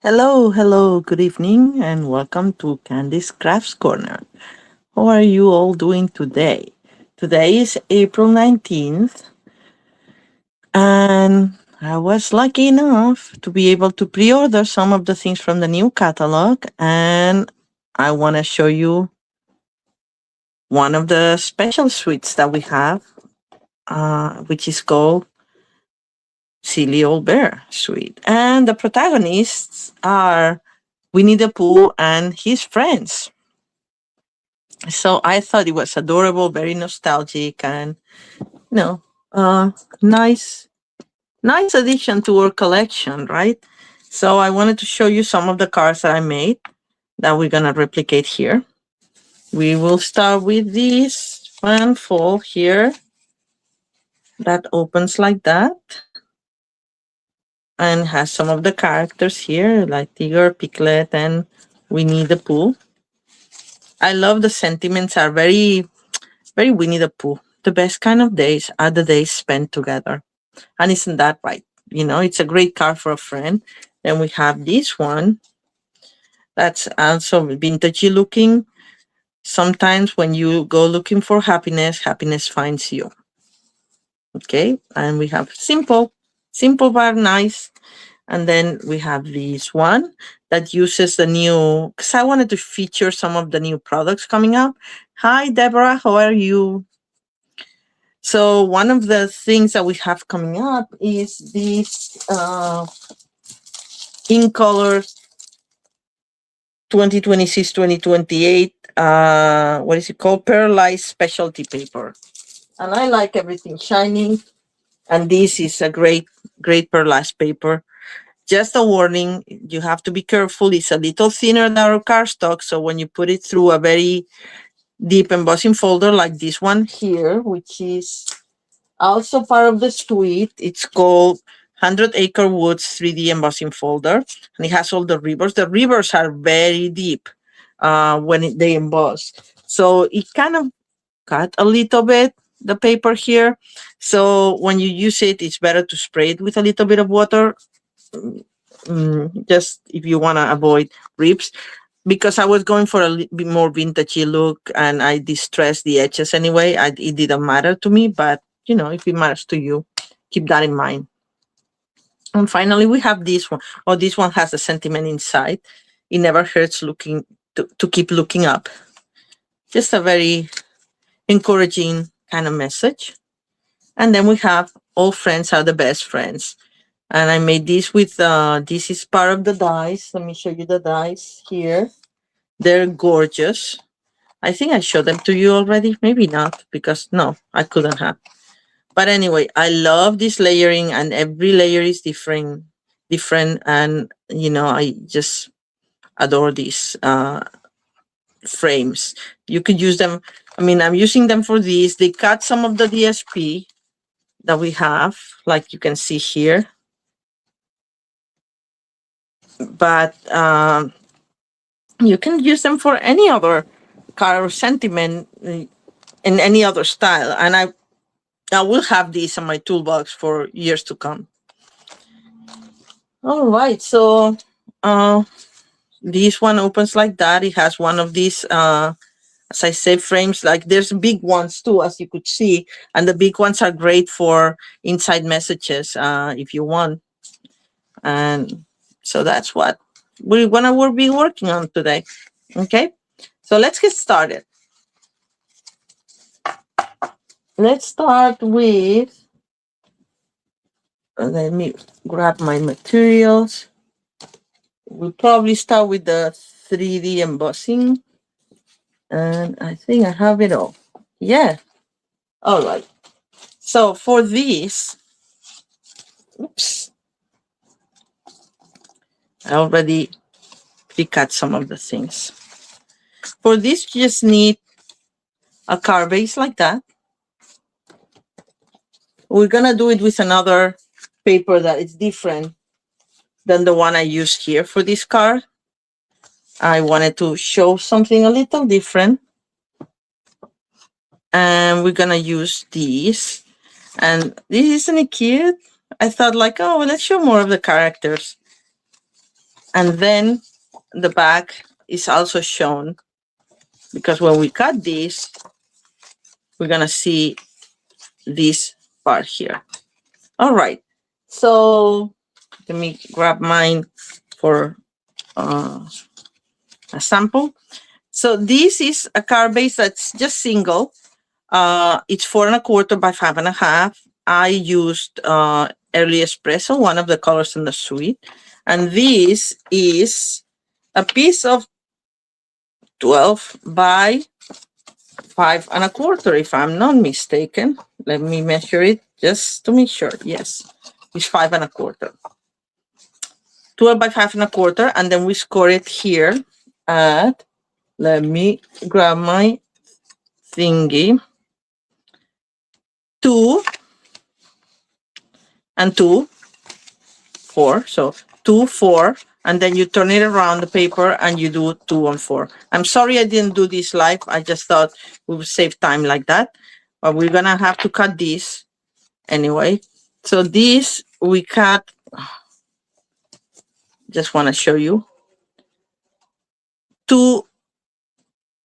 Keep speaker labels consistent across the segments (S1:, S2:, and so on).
S1: Hello, hello, good evening, and welcome to Candy's Crafts Corner. How are you all doing today? Today is April 19th, and I was lucky enough to be able to pre order some of the things from the new catalog, and I want to show you one of the special suites that we have, which is called Silly Old Bear Suite. And the protagonists are Winnie the Pooh and his friends. So I thought it was adorable, very nostalgic, and you know, uh, nice, nice addition to our collection, right? So I wanted to show you some of the cards that I made that we're gonna replicate here. We will start with this one fold here that opens like that and has some of the characters here, like Tiger, Piglet, and Winnie the Pooh. I love the sentiments are very Winnie the Pooh. The best kind of days are the days spent together. And isn't that right? You know, it's a great card for a friend. Then we have this one that's also vintagey looking. Sometimes when you go looking for happiness, happiness finds you. Okay. And we have simple but nice. And then we have this one that uses the new, because I wanted to feature some of the new products coming up. Hi, Deborah. How are you? So one of the things that we have coming up is this in color 2026-2028, what is it called? Pearlized specialty paper. And I like everything shiny. And this is a great pearlized paper. Just a warning, you have to be careful. It's a little thinner than our cardstock. So when you put it through a very deep embossing folder like this one here, which is also part of the suite, it's called 100 Acre Woods 3D embossing folder, and it has all the rivers. The rivers are very deep when they emboss. So it kind of cut a little bit the paper here. So when you use it, it's better to spray it with a little bit of water, just if you want to avoid rips. Because I was going for a bit more vintagey look and I distressed the edges anyway. It didn't matter to me, but you know, if it matters to you, keep that in mind. And finally, we have this one. Oh, this one has a sentiment inside. It never hurts looking to keep looking up. Just a very encouraging kind of message. And then we have all friends are the best friends. And I made this with, this is part of the dies. Let me show you the dies here. They're gorgeous. I think I showed them to you already. Maybe not, because no, I couldn't have. But anyway, I love this layering, and every layer is different, and you know, I just adore these frames. You could use them. I mean, I'm using them for these. They cut some of the DSP that we have, like you can see here. But you can use them for any other color or sentiment in any other style. And I will have these in my toolbox for years to come. All right, so this one opens like that. It has one of these, as I say, frames. Like there's big ones too, as you could see, and the big ones are great for inside messages if you want. And so that's what we'll be working on today. Okay, so let's get started. Let's start with. Let me grab my materials. We'll probably start with the 3D embossing. And I think I have it all. Yeah. All right. So for this, oops, I already pre-cut some of the things. For this, you just need a card base like that. We're going to do it with another paper that is different than the one I used here for this card. I wanted to show something a little different. And we're going to use these. And this isn't it cute? I thought like, oh, well, let's show more of the characters. And then the back is also shown, because when we cut this, we're gonna see this part here. All right, so let me grab mine for a sample. So this is a card base that's just single. It's 4¼ by 5½. I used early espresso, one of the colors in the suite. And this is a piece of 12 by 5¼ if I'm not mistaken. Let me measure it just to make sure. Yes, it's 5¼ 12 by 5¼ and then we score it here at, let me grab my thingy, 2 and 2, 4. So 2, 4, and then you turn it around the paper and you do 2 and 4. I'm sorry I didn't do this live. I just thought we would save time like that, but we're gonna have to cut this anyway. So this we cut, just want to show you, 2,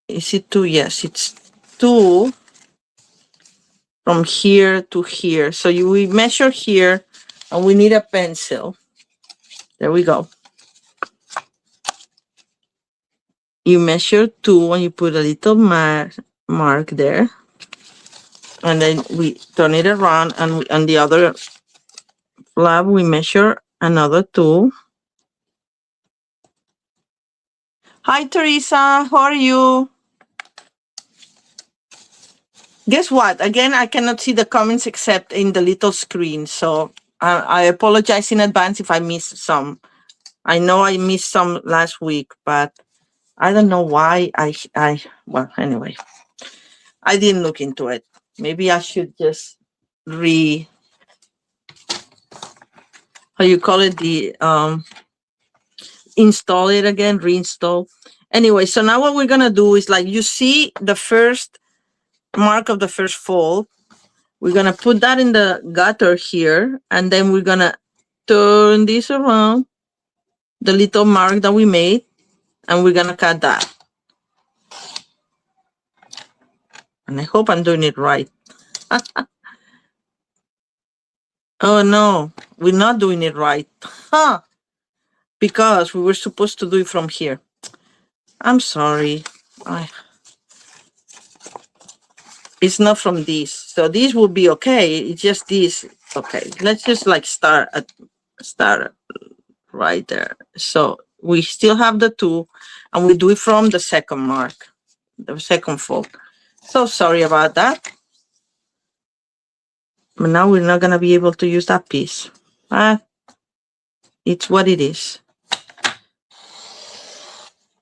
S1: is it 2? Yes, it's 2 from here to here. So we measure here and we need a pencil. There we go. You measure 2 and you put a little mark there. And then we turn it around and on the other flap, we measure another 2. Hi, Teresa. How are you? Guess what? Again, I cannot see the comments except in the little screen. So I apologize in advance if I missed some. I know I missed some last week, but I don't know why well, anyway, I didn't look into it. Maybe I should just how you call it, the install it again, reinstall. Anyway, so now what we're gonna do is, like, you see the first mark of the first fold. We're gonna put that in the gutter here, and then we're gonna turn this around, the little mark that we made, and we're gonna cut that. And I hope I'm doing it right. Oh no, we're not doing it right. Huh? Because we were supposed to do it from here. I'm sorry. It's not from this. So this will be okay. It's just this. Okay, let's just like start right there. So we still have the 2 and we do it from the second mark, the second fold. So sorry about that. But now we're not gonna be able to use that piece. But it's what it is.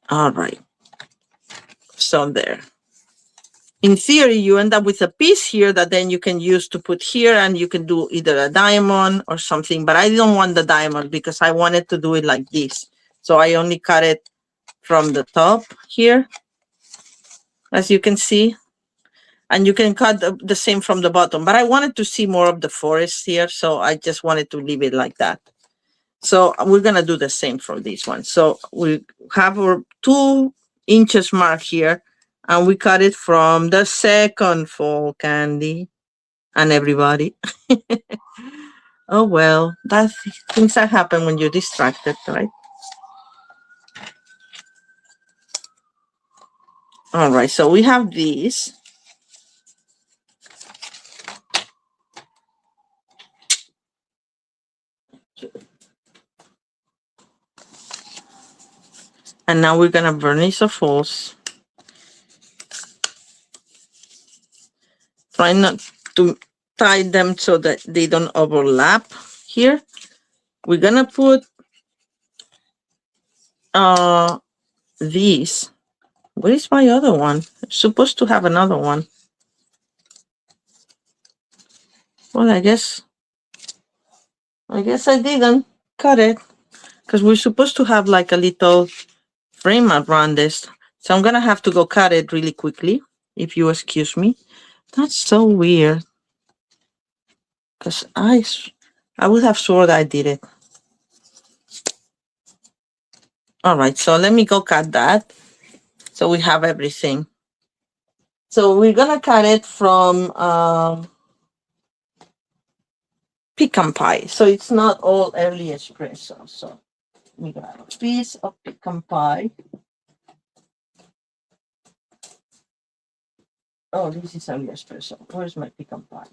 S1: All right. So there. In theory, you end up with a piece here that then you can use to put here, and you can do either a diamond or something, but I don't want the diamond because I wanted to do it like this. So I only cut it from the top here, as you can see, and you can cut the same from the bottom, but I wanted to see more of the forest here, so I just wanted to leave it like that. So we're gonna do the same for this one. So we have our 2 inches mark here, and we cut it from the second fold, Candy and everybody. Oh well, that's things that happen when you're distracted, right? All right, so we have these. And now we're gonna burnish the folds. Try not to tie them so that they don't overlap here. We're gonna put these. Where is my other one? I'm supposed to have another one. Well, I guess I didn't cut it, because we're supposed to have like a little frame around this. So I'm gonna have to go cut it really quickly, if you excuse me. That's so weird, because I would have sworn I did it. All right, so let me go cut that. So we have everything. So we're gonna cut it from pecan pie. So it's not all early espresso. So we got a piece of pecan pie. Oh, this is early espresso. Where's my pecan pie?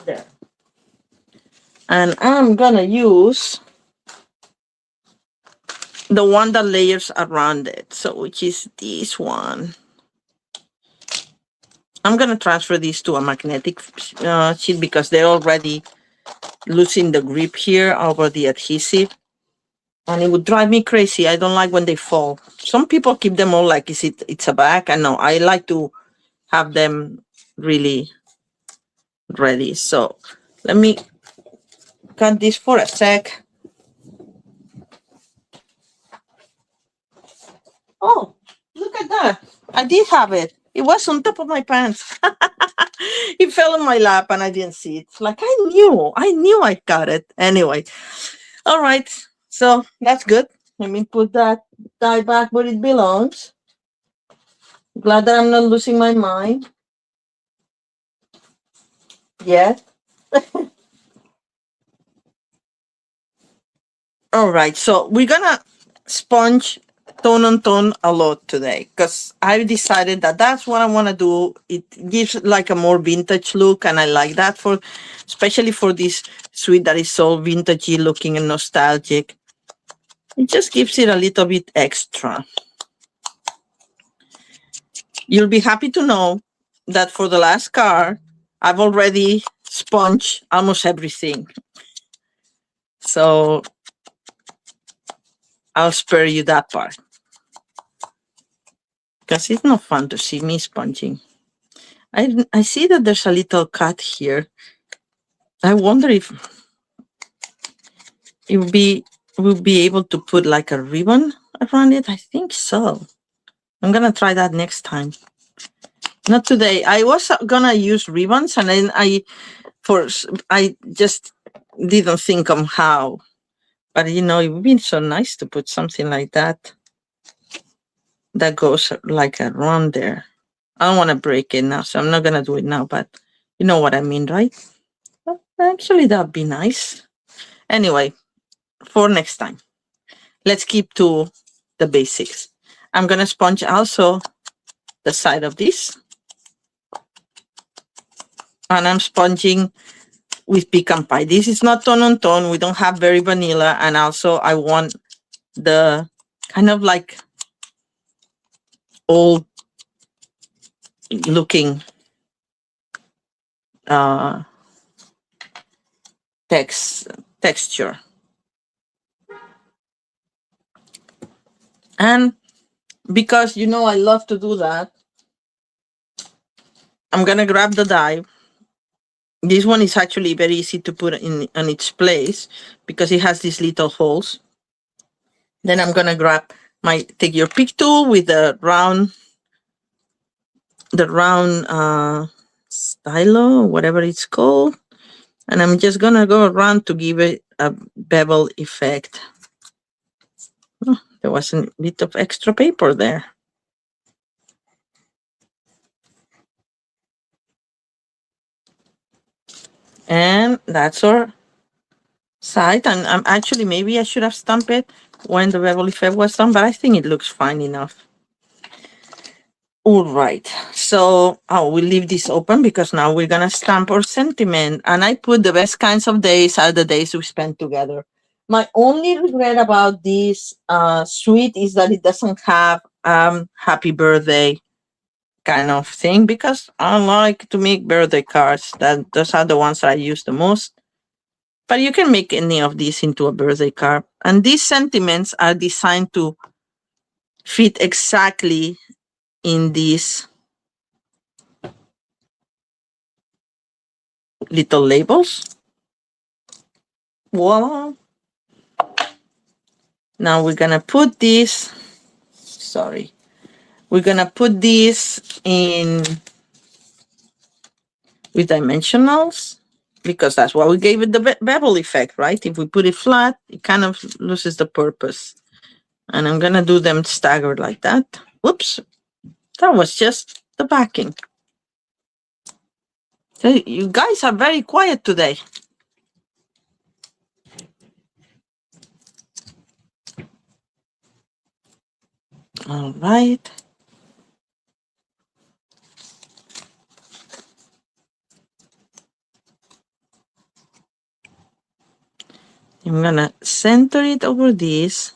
S1: There. And I'm gonna use the one that layers around it. So which is this one. I'm gonna transfer these to a magnetic sheet because they're already losing the grip here over the adhesive. And it would drive me crazy. I don't like when they fall. Some people keep them all like it's a bag. And no, I like to have them really ready. So let me cut this for a sec. Oh, look at that. I did have it. It was on top of my pants. It fell on my lap and I didn't see it. Like I knew I got it. Anyway, all right. So that's good. Let me put that die back where it belongs. Glad that I'm not losing my mind yet. All right, so we're gonna sponge tone on tone a lot today because I decided that that's what I want to do. It gives like a more vintage look, and I like that for, especially for this suite that is so vintagey looking and nostalgic. It just gives it a little bit extra. You'll be happy to know that for the last card, I've already sponged almost everything. So I'll spare you that part. Because it's not fun to see me sponging. I see that there's a little cut here. I wonder if we'll be able to put like a ribbon around it. I think so. I'm gonna try that next time. Not today. I was gonna use ribbons, and then I just didn't think of how. But you know, it would be so nice to put something like that that goes like around there. I don't want to break it now, so I'm not gonna do it now. But you know what I mean, right? Actually, that'd be nice. Anyway, for next time, let's keep to the basics. I'm gonna sponge also the side of this, and I'm sponging with pecan pie. This is not tone on tone. We don't have very vanilla, and also I want the kind of like old looking texture. And because you know I love to do that, I'm gonna grab the die. This one is actually very easy to put in on its place because it has these little holes. Then I'm gonna grab take your pick tool with the round stylo, whatever it's called. And I'm just gonna go around to give it a bevel effect. Oh, there was a bit of extra paper there. And that's our side. And I'm actually, maybe I should have stamped it when the bevel effect was done, but I think it looks fine enough. All right, so we'll leave this open because now we're gonna stamp our sentiment. And I put the best kinds of days are the days we spend together. My only regret about this suite is that it doesn't have happy birthday kind of thing, because I like to make birthday cards. Those are the ones that I use the most. But you can make any of these into a birthday card. And these sentiments are designed to fit exactly in these little labels. Voila. Now we're gonna put this, we're gonna put this in with dimensionals. because that's why we gave it the bevel effect, right? If we put it flat, it kind of loses the purpose. And I'm gonna do them staggered like that. Whoops, that was just the backing. So you guys are very quiet today. All right. I'm gonna center it over this.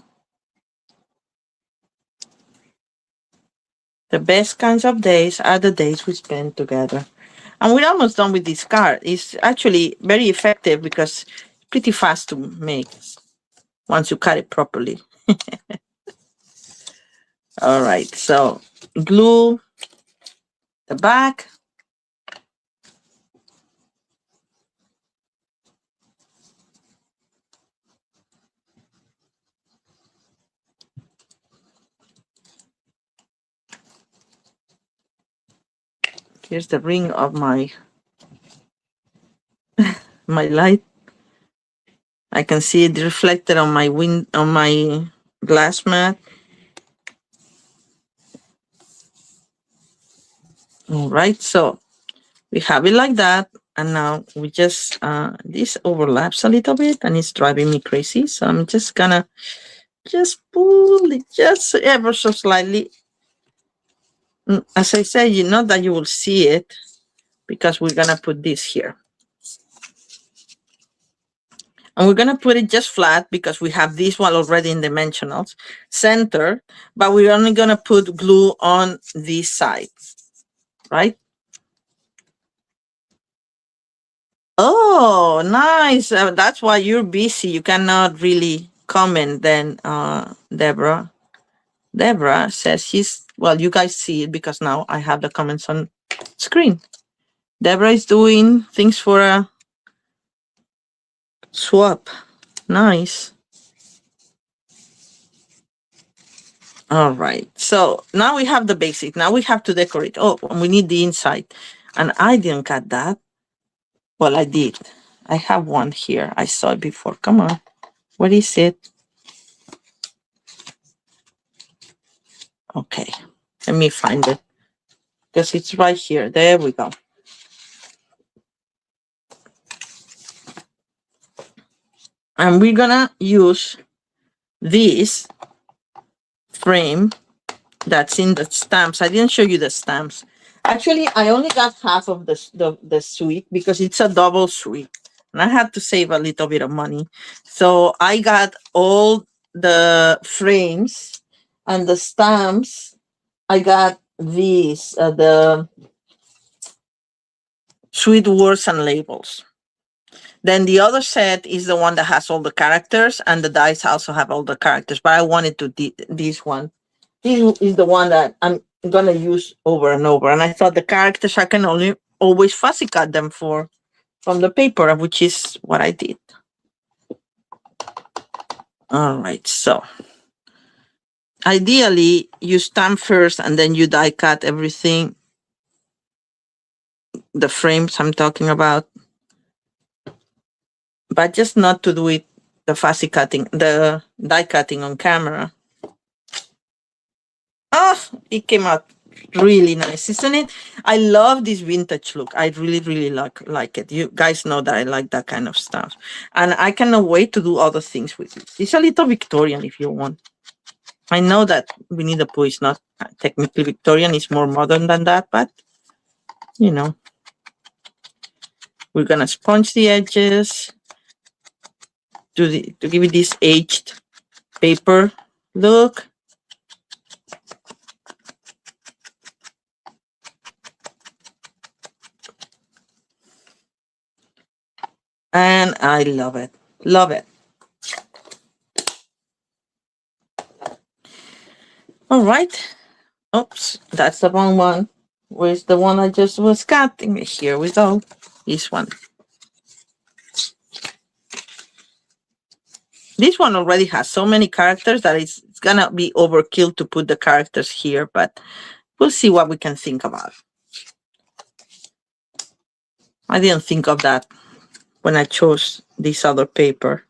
S1: The best kinds of days are the days we spend together. And we're almost done with this card. It's actually very effective because it's pretty fast to make once you cut it properly. All right, so glue the back. Here's the ring of my light. I can see it reflected on my glass mat. All right, so we have it like that, and now we just this overlaps a little bit and it's driving me crazy, so I'm just gonna just pull it just ever so slightly. As I said, you know that you will see it because we're gonna put this here. And we're gonna put it just flat because we have this one already in dimensionals, center, but we're only gonna put glue on this side, right? Oh, nice. That's why you're busy. You cannot really comment then, Deborah. Deborah says well, you guys see it because now I have the comments on screen. Deborah is doing things for a swap. Nice. All right. So now we have the basic. Now we have to decorate. Oh, we need the inside. And I didn't cut that. Well, I did. I have one here. I saw it before. Come on. Where is it? Okay. Let me find it. Because it's right here. There we go. And we're gonna use this frame that's in the stamps. I didn't show you the stamps. Actually, I only got half of the suite because it's a double suite. And I had to save a little bit of money. So I got all the frames and the stamps. I got these, the sweet words and labels. Then the other set is the one that has all the characters, and the dice also have all the characters, but I wanted to this one. This is the one that I'm gonna use over and over. And I thought the characters I can only always fussy cut them from the paper, which is what I did. All right, so ideally you stamp first and then you die cut everything, the frames I'm talking about, but just not to do it the fussy cutting, the die cutting on camera. Oh, it came out really nice, isn't it? I love this vintage look. I really like it. You guys know that I like that kind of stuff, and I cannot wait to do other things with it. It's a little Victorian if you want. I know that Winnie the Pooh is not technically Victorian; it's more modern than that, but you know, we're gonna sponge the edges to give it this aged paper look. And I love it. Love it. All right. Oops, that's the wrong one. Where's the one I just was cutting? Here we go. This one. This one already has so many characters that it's gonna be overkill to put the characters here, but we'll see what we can think about. I didn't think of that when I chose this other paper.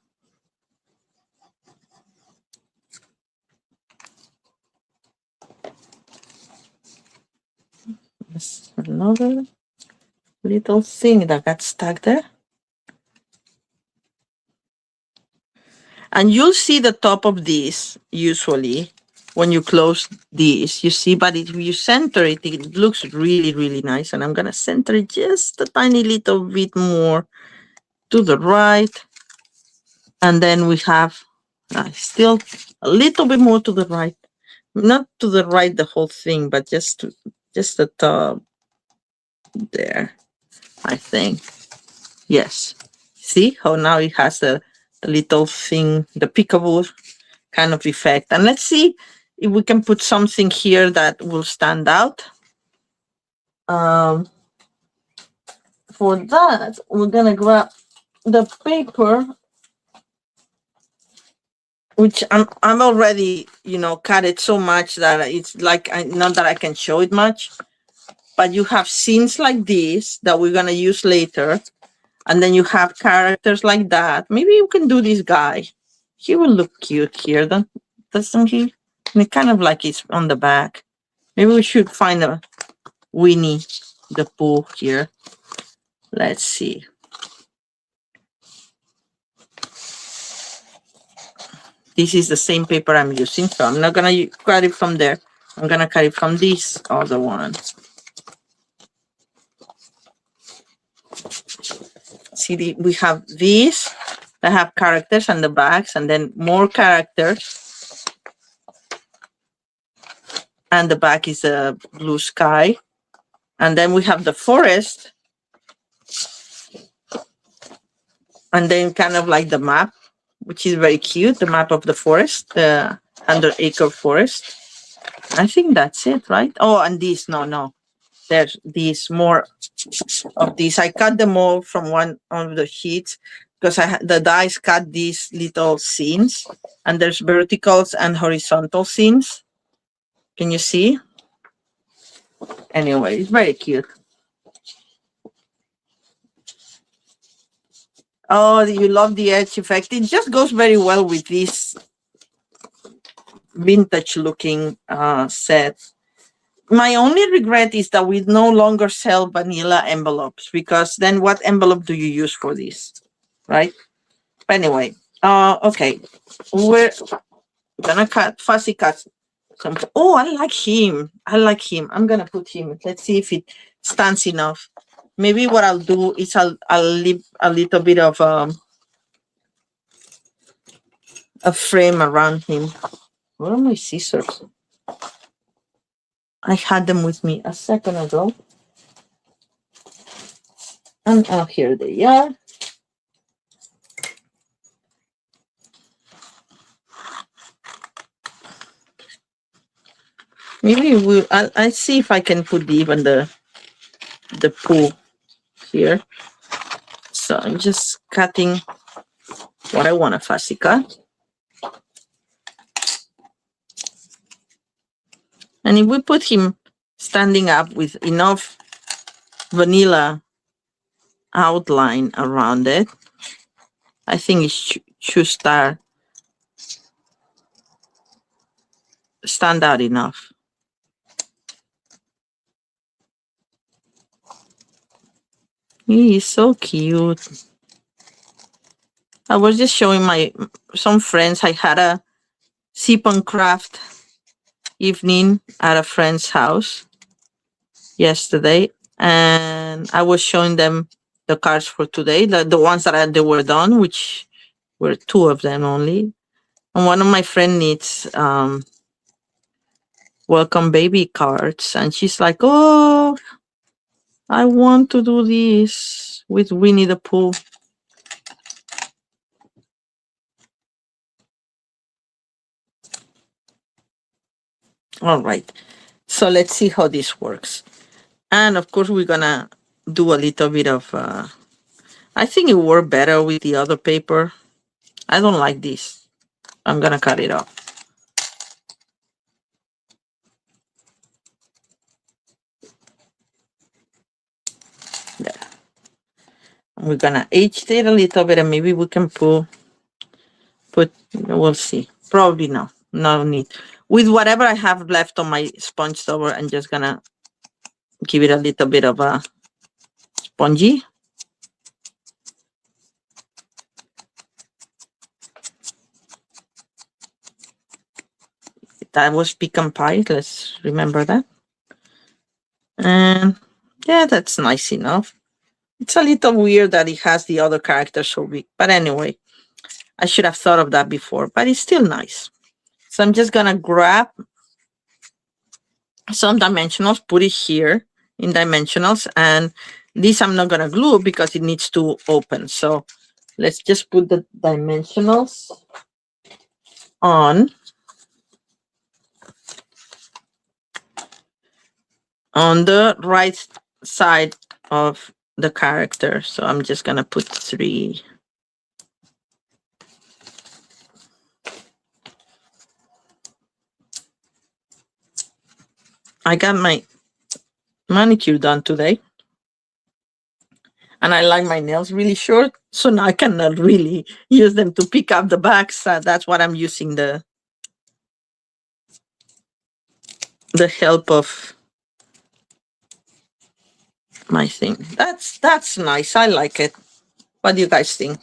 S1: There's another little thing that got stuck there. And you'll see the top of this usually when you close this, you see, but if you center it, it looks really, really nice. And I'm going to center it just a tiny little bit more to the right. And then we have still a little bit more to the right. Not to the right, the whole thing, but just the top there, I think. Yes. See how now it has the little thing, the peekaboo kind of effect. And let's see if we can put something here that will stand out. For that, we're gonna grab the paper, which I'm already, cut it so much that it's like, not that I can show it much, but you have scenes like this that we're gonna use later. And then you have characters like that. Maybe you can do this guy. He will look cute here, doesn't he? And it kind of like it's on the back. Maybe we should find a Winnie the Pooh here. Let's see. This is the same paper I'm using, so I'm not gonna cut it from there. I'm gonna cut it from this other one. See, we have these that have characters on the backs, and then more characters. And the back is a blue sky. And then we have the forest. And then kind of like the map, which is very cute, the map of the forest, the 100-acre forest. I think that's it, right? Oh, and these, no. There's these more of these. I cut them all from one of the sheets because the dies cut these little scenes, and there's verticals and horizontal scenes. Can you see? Anyway, it's very cute. Oh, you love the edge effect. It just goes very well with this vintage looking set. My only regret is that we no longer sell vanilla envelopes, because then what envelope do you use for this, right? But anyway, okay, we're gonna fussy cut some. Oh, I like him. I'm gonna put him. Let's see if it stands enough. Maybe what I'll do is I'll leave a little bit of a frame around him. Where are my scissors? I had them with me a second ago. And here they are. Maybe I'll see if I can put even the Pooh here. So I'm just cutting what I want to fussy cut. And if we put him standing up with enough vanilla outline around it, I think it should stand out enough. He is so cute. I was just showing some friends. I had a sip and craft evening at a friend's house yesterday, and I was showing them the cards for today, the ones that they were done, which were 2 of them only. And one of my friend needs welcome baby cards, and she's like, oh, I want to do this with Winnie the Pooh. All right, so let's see how this works. And of course we're gonna do a little bit of I think it worked better with the other paper. I don't like this. I'm gonna cut it off. There. We're gonna age it a little bit, and maybe we can put, we'll see. Probably no need. With whatever I have left on my sponge stopper, I'm just gonna give it a little bit of a spongy. That was pecan pie, let's remember that. And yeah, that's nice enough. It's a little weird that it has the other characters so big, but anyway, I should have thought of that before, but it's still nice. So I'm just gonna grab some dimensionals, put it here in dimensionals, and this I'm not gonna glue because it needs to open. So let's just put the dimensionals on the right side of the character. So I'm just gonna put 3. I got my manicure done today, and I like my nails really short, so now I cannot really use them to pick up the backs. That's what I'm using the help of my thing. That's nice. I like it. What do you guys think?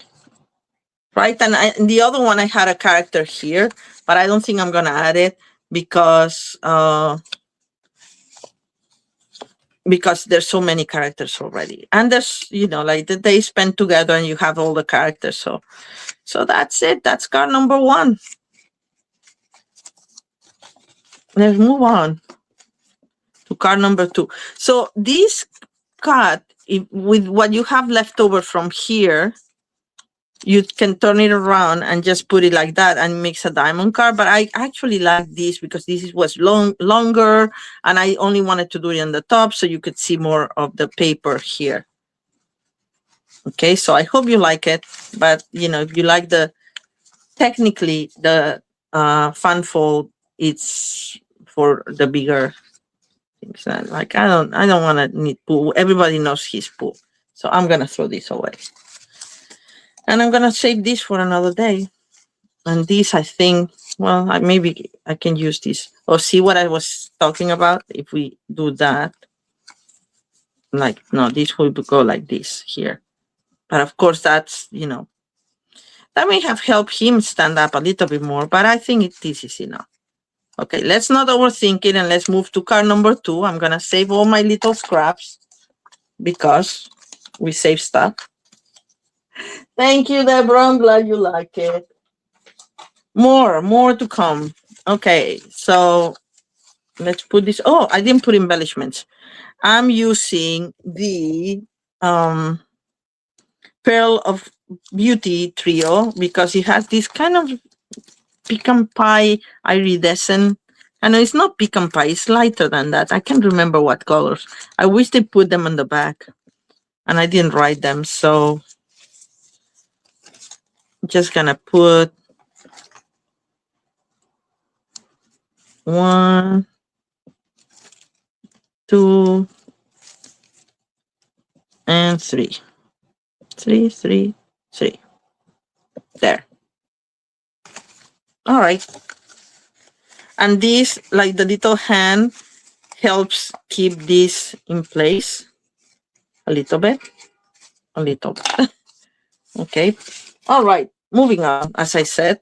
S1: Right, and the other one I had a character here, but I don't think I'm gonna add it because there's so many characters already, and there's, you know, like they spend together and you have all the characters. So that's it. That's card number 1. Let's move on to card number 2. So this card, with what you have left over from here, you can turn it around and just put it like that and makes a diamond card. But I actually like this because this was longer, and I only wanted to do it on the top so you could see more of the paper here. Okay, so I hope you like it. But you know, if you like technically the fan fold, it's for the bigger things. Like I don't want to need pool. Everybody knows his pool, so I'm gonna throw this away. And I'm gonna save this for another day. And this, I think, well, maybe I can use this. Or see what I was talking about? If we do that, like, no, this will go like this here. But of course, that's, you know, that may have helped him stand up a little bit more, but I think this is enough. Okay, let's not overthink it, and let's move to card number 2. I'm gonna save all my little scraps because we save stuff. Thank you, Deborah. I'm glad you like it. More to come. Okay, so let's put this. Oh, I didn't put embellishments. I'm using the Pearl of Beauty trio because it has this kind of pecan pie iridescent. I know it's not pecan pie, it's lighter than that. I can't remember what colors. I wish they put them on the back, and I didn't write them. So just gonna put 1, 2, and 3. 3, 3, 3. There. All right. And this, like the little hand, helps keep this in place a little bit. A little bit. Okay. All right. Moving on, as I said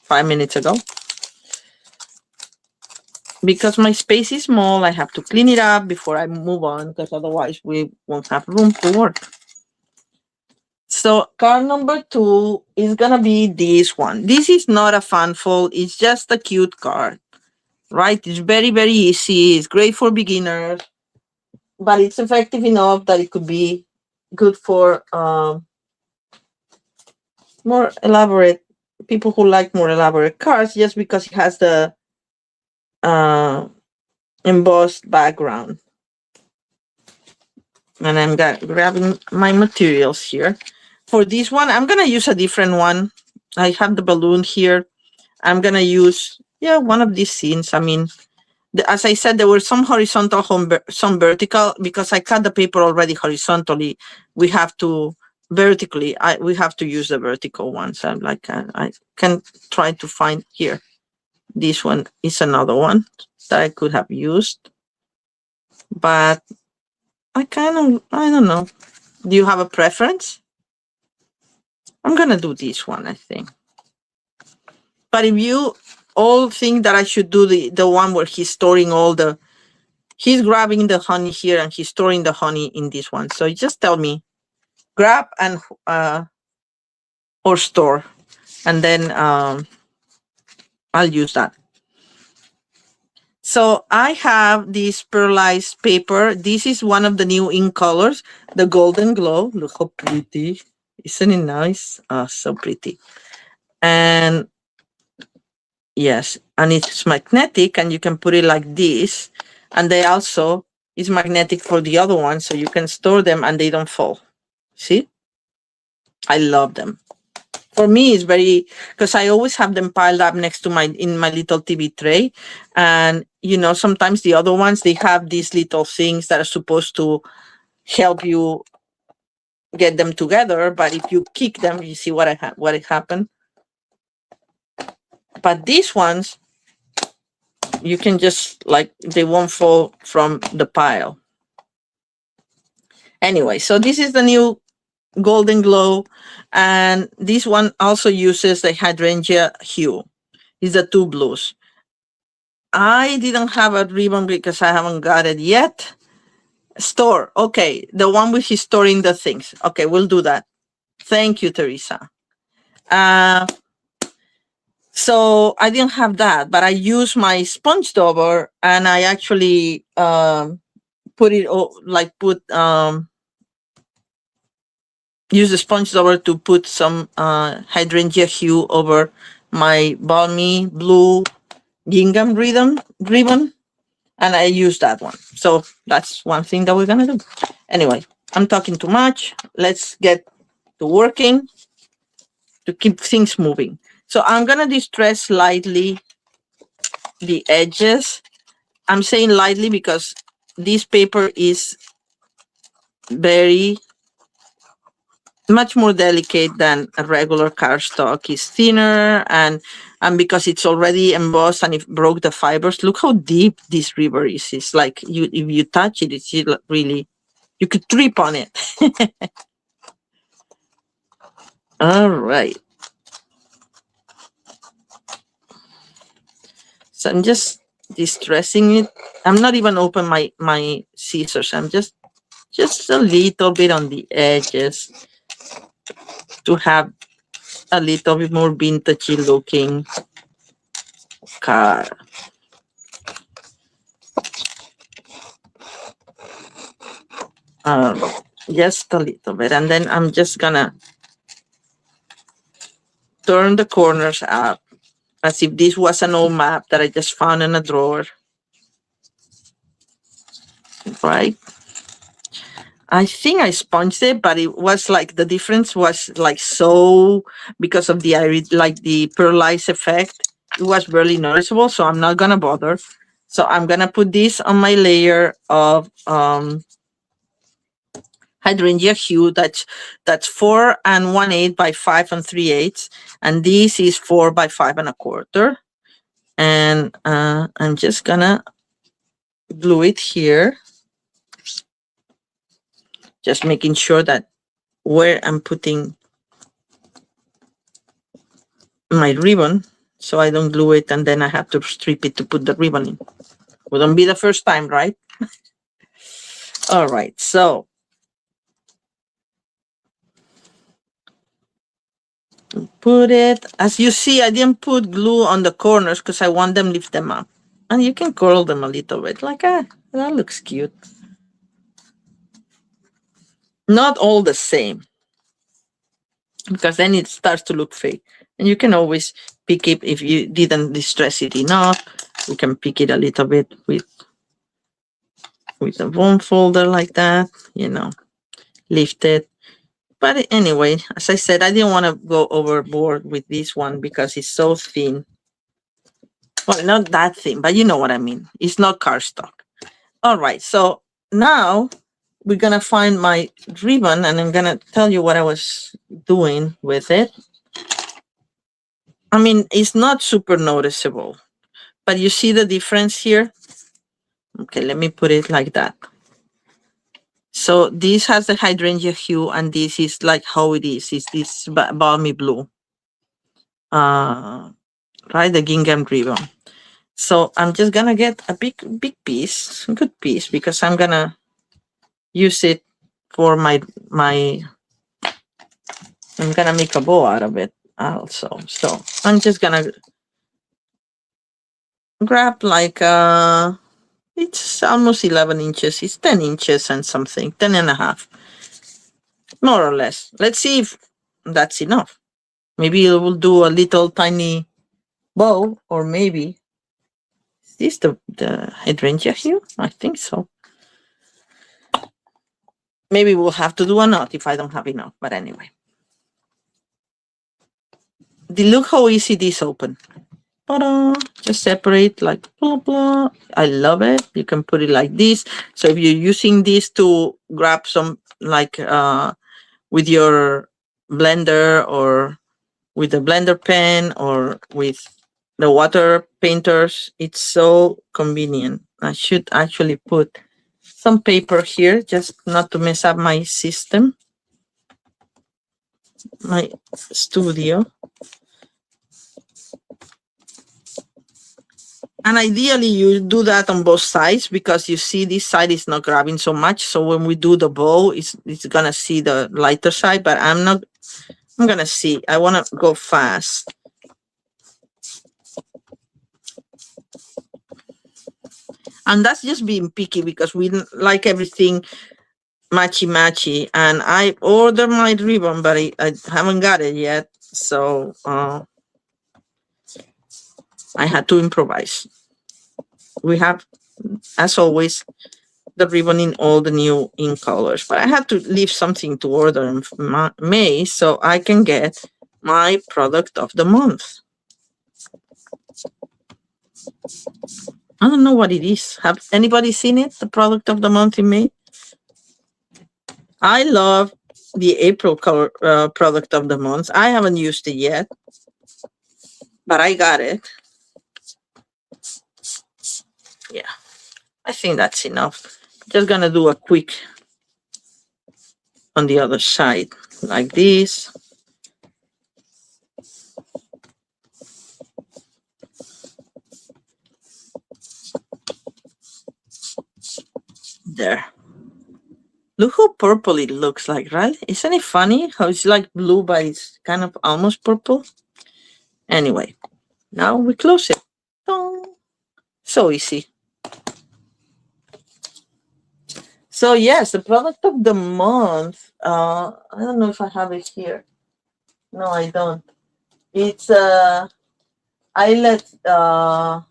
S1: 5 minutes ago. Because my space is small, I have to clean it up before I move on, because otherwise we won't have room to work. So card number 2 is gonna be this one. This is not a fan fold, it's just a cute card, right? It's very, very easy. It's great for beginners, but it's effective enough that it could be good for more elaborate people who like more elaborate cards, just because it has the embossed background. And I'm grabbing my materials here. For this one, I'm gonna use a different one. I have the balloon here. I'm gonna use, one of these scenes. I mean, as I said, there were some horizontal, some vertical, because I cut the paper already horizontally. We have to vertically, we have to use the vertical ones. I'm like, I can try to find here. This one is another one that I could have used, but I don't know. Do you have a preference? I'm gonna do this one, I think. But if you all think that I should do the one where he's storing he's grabbing the honey here and he's storing the honey in this one. So just tell me, grab and or store, and then I'll use that. So I have this pearlized paper. This is one of the new ink colors, the Golden Glow. Look how pretty. Isn't it nice? Oh, so pretty. And yes, and it's magnetic, and you can put it like this. And they also is magnetic for the other one, so you can store them and they don't fall. See? I love them. For me, it's very, because I always have them piled up next to in my little TV tray. And, you know, sometimes the other ones, they have these little things that are supposed to help you get them together. But if you kick them, you see what happened. But these ones, you can just, like, they won't fall from the pile. Anyway, so this is the new Golden Glow, and this one also uses the hydrangea hue. It's the two blues. I didn't have a ribbon because I haven't got it yet. Store. Okay, the one with his storing the things. Okay, we'll do that. Thank you, Teresa. So I didn't have that, but I used my sponge dauber, and I actually use the sponge dauber to put some hydrangea hue over my balmy blue gingham ribbon, and I use that one. So that's one thing that we're gonna do. Anyway, I'm talking too much. Let's get to working to keep things moving. So I'm gonna distress lightly the edges. I'm saying lightly because this paper is very much more delicate than a regular cardstock. Is thinner, and because it's already embossed and it broke the fibers. Look how deep this river is. It's like if you touch it, it's really, you could trip on it. All right. So I'm just distressing it. I'm not even open my scissors. I'm just a little bit on the edges to have a little bit more vintagey looking card. Just a little bit, and then I'm just gonna turn the corners up as if this was an old map that I just found in a drawer. Right? I think I sponged it, but it was like the difference was like so because of the pearlized effect. It was barely noticeable, so I'm not gonna bother. So I'm gonna put this on my layer of hydrangea hue. That's 4 1/8 by 5 3/8, and this is 4 by 5 1/4. And I'm just gonna glue it here, just making sure that where I'm putting my ribbon, so I don't glue it and then I have to strip it to put the ribbon in. Wouldn't be the first time, right? All right, so put it. As you see, I didn't put glue on the corners because I want them lift them up. And you can curl them a little bit, like that looks cute. Not all the same, because then it starts to look fake. And you can always pick it if you didn't distress it enough. You can pick it a little bit with a bone folder like that, lift it. But anyway, as I said, I didn't want to go overboard with this one because it's so thin. Well, not that thing, but you know what I mean. It's not cardstock. All right, so now we're gonna find my ribbon and I'm gonna tell you what I was doing with it. I mean, it's not super noticeable, but you see the difference here? Okay, let me put it like that. So this has the hydrangea hue and this is like how it is. It's this balmy blue. Right, the gingham ribbon. So I'm just gonna get a big piece, good piece, because I'm gonna use it for I'm gonna make a bow out of it also. So I'm just gonna grab like it's almost 11 inches. It's 10 inches and something, 10 and a half, more or less. Let's see if that's enough. Maybe it will do a little tiny bow, or maybe is this the hydrangea hue? I think so. Maybe we'll have to do a knot if I don't have enough, but anyway. Look how easy this open. Ta-da! Just separate like blah blah. I love it. You can put it like this. So if you're using this to grab some like with your blender or with the blender pen or with the water painters, it's so convenient. I should actually put some paper here just not to mess up my system, my studio. And ideally you do that on both sides because you see this side is not grabbing so much. So when we do the bow, it's gonna see the lighter side, but I'm gonna see. I wanna go fast. And that's just being picky because we like everything matchy. And I ordered my ribbon, but I haven't got it yet. So I had to improvise. We have, as always, the ribbon in all the new ink colors, but I had to leave something to order in May so I can get my product of the month. I don't know what it is. Have anybody seen it? The product of the month in May? I love the April color product of the month. I haven't used it yet, but I got it. Yeah, I think that's enough. Just gonna do a quick on the other side like this. There. Look how purple it looks like, right? Isn't it funny how it's like blue, but it's kind of almost purple? Anyway, now we close it. So easy. So yes, the product of the month. I don't know if I have it here. No, I don't. It's eyelet dye.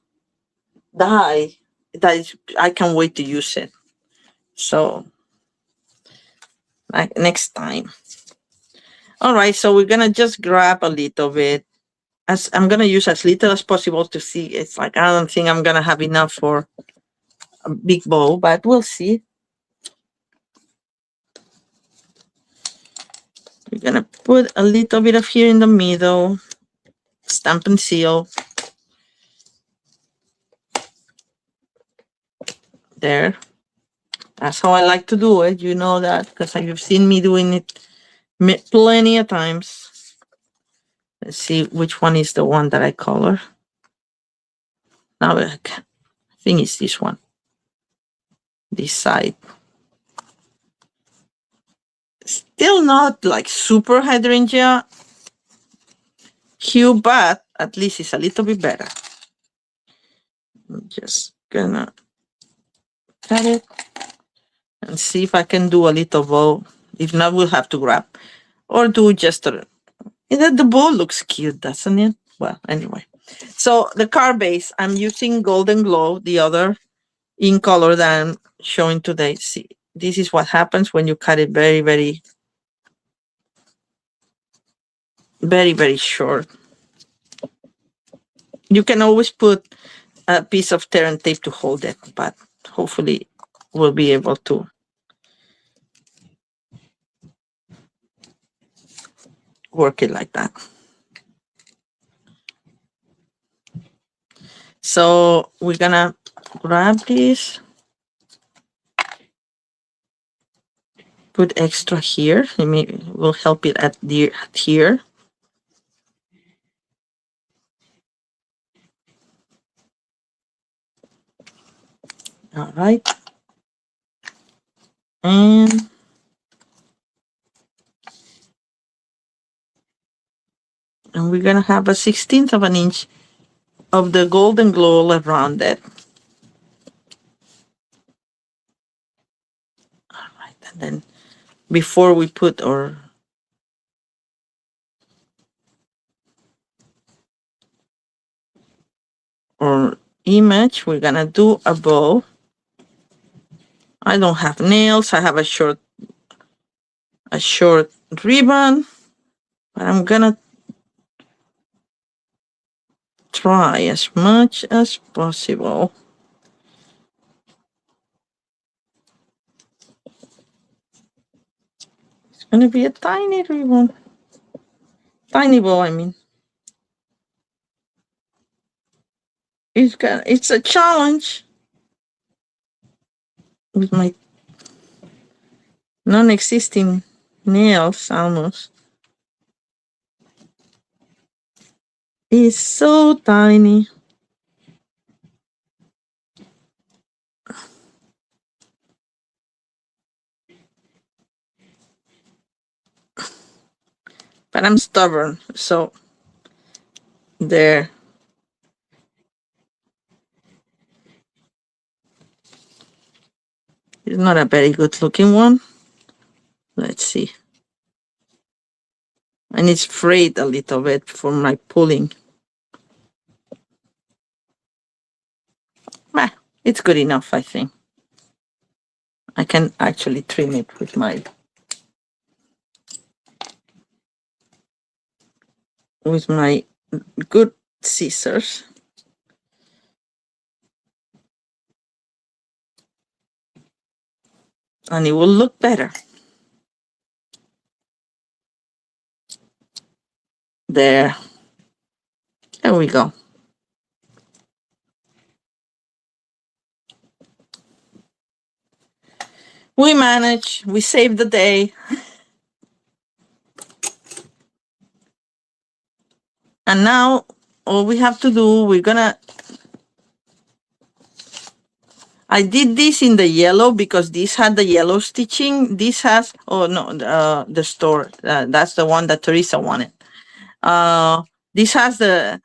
S1: I can't wait to use it. So like next time. All right, so we're gonna just grab a little bit. As I'm gonna use as little as possible to see. It's like I don't think I'm gonna have enough for a big bowl, but we'll see. We're gonna put a little bit of here in the middle. Stampin' seal. There. That's how I like to do it. You know that because you've seen me doing it plenty of times. Let's see which one is the one that I color. Now I think it's this one. This side. Still not like super hydrangea hue, but at least it's a little bit better. I'm just gonna cut it and see if I can do a little bow. If not, we'll have to grab or do just a. The bow looks cute, doesn't it? Well, anyway. So the card base, I'm using Golden Glow, the other ink color that I'm showing today. See, this is what happens when you cut it very, very, very, very short. You can always put a piece of tear and tape to hold it, but hopefully we'll be able to work it like that. So we're gonna grab this, put extra here. Maybe we'll help it at here. All right. And we're gonna have a 1/16 of an inch of the golden glow around it. All right, and then before we put our image, we're gonna do a bow. I don't have nails. I have a short ribbon, but I'm gonna try as much as possible. It's gonna be a tiny ribbon. Tiny bow, I mean. It's a challenge with my non-existing nails almost. It's so tiny. But I'm stubborn, so there. It's not a very good looking one. Let's see. And it's frayed a little bit from my pulling. Bah, it's good enough, I think. I can actually trim it with my good scissors. And it will look better. There we go. We managed. We saved the day. And now all we have to do, I did this in the yellow because this had the yellow stitching. This has, oh no, the store. That's the one that Teresa wanted. This has the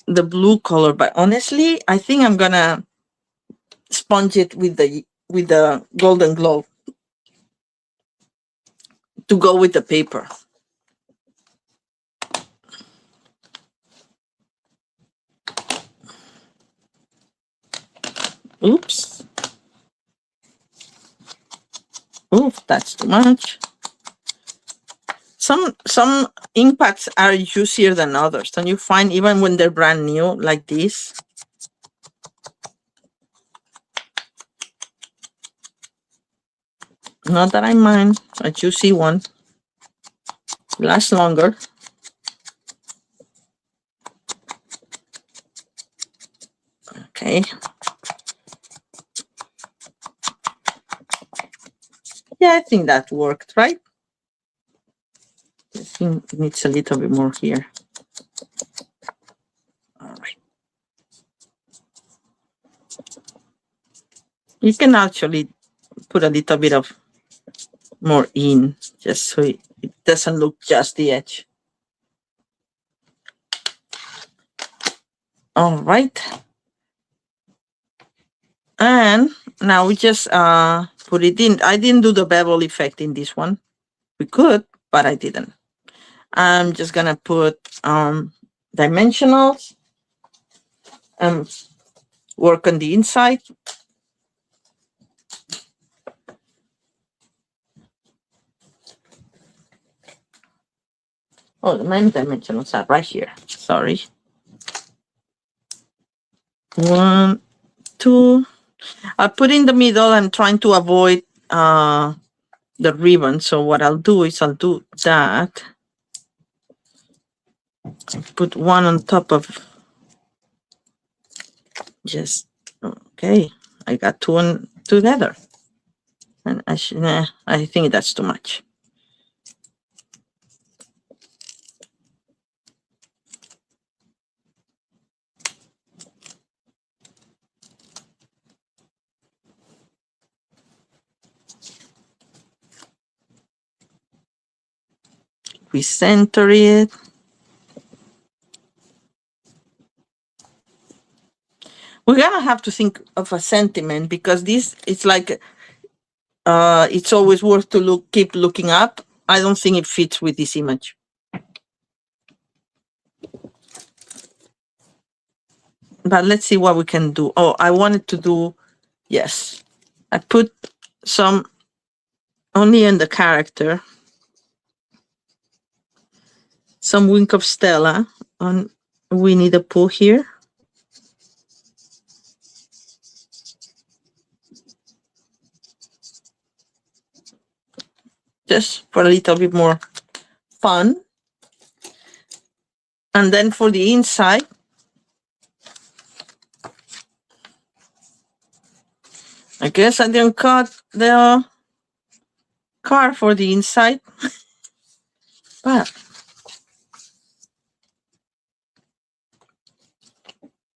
S1: blue color, but honestly, I think I'm gonna sponge it with the golden glow to go with the paper. Oops. Oof, that's too much. Some ink pads are juicier than others. Don't you find, even when they're brand new like this? Not that I mind. A juicy one lasts longer. Okay. Yeah, I think that worked, right? I think it needs a little bit more here. All right. You can actually put a little bit of more in, just so it doesn't look just the edge. All right. And now we just put it in. I didn't do the bevel effect in this one. We could, but I didn't. I'm just gonna put dimensionals and work on the inside. Oh, the main dimensionals are right here. Sorry. 1, 2. I'll put in the middle. I'm trying to avoid the ribbon. So what I'll do is I'll do that. Put one on top of just, okay. I got two on together. And I think that's too much. We center it. We're gonna have to think of a sentiment because this it's like it's always worth to keep looking up. I don't think it fits with this image. But let's see what we can do. Oh, I wanted to do, yes. I put some only in the character. Some wink of Stella on Winnie the Pooh here. Just for a little bit more fun. And then for the inside, I guess I didn't cut the card for the inside, but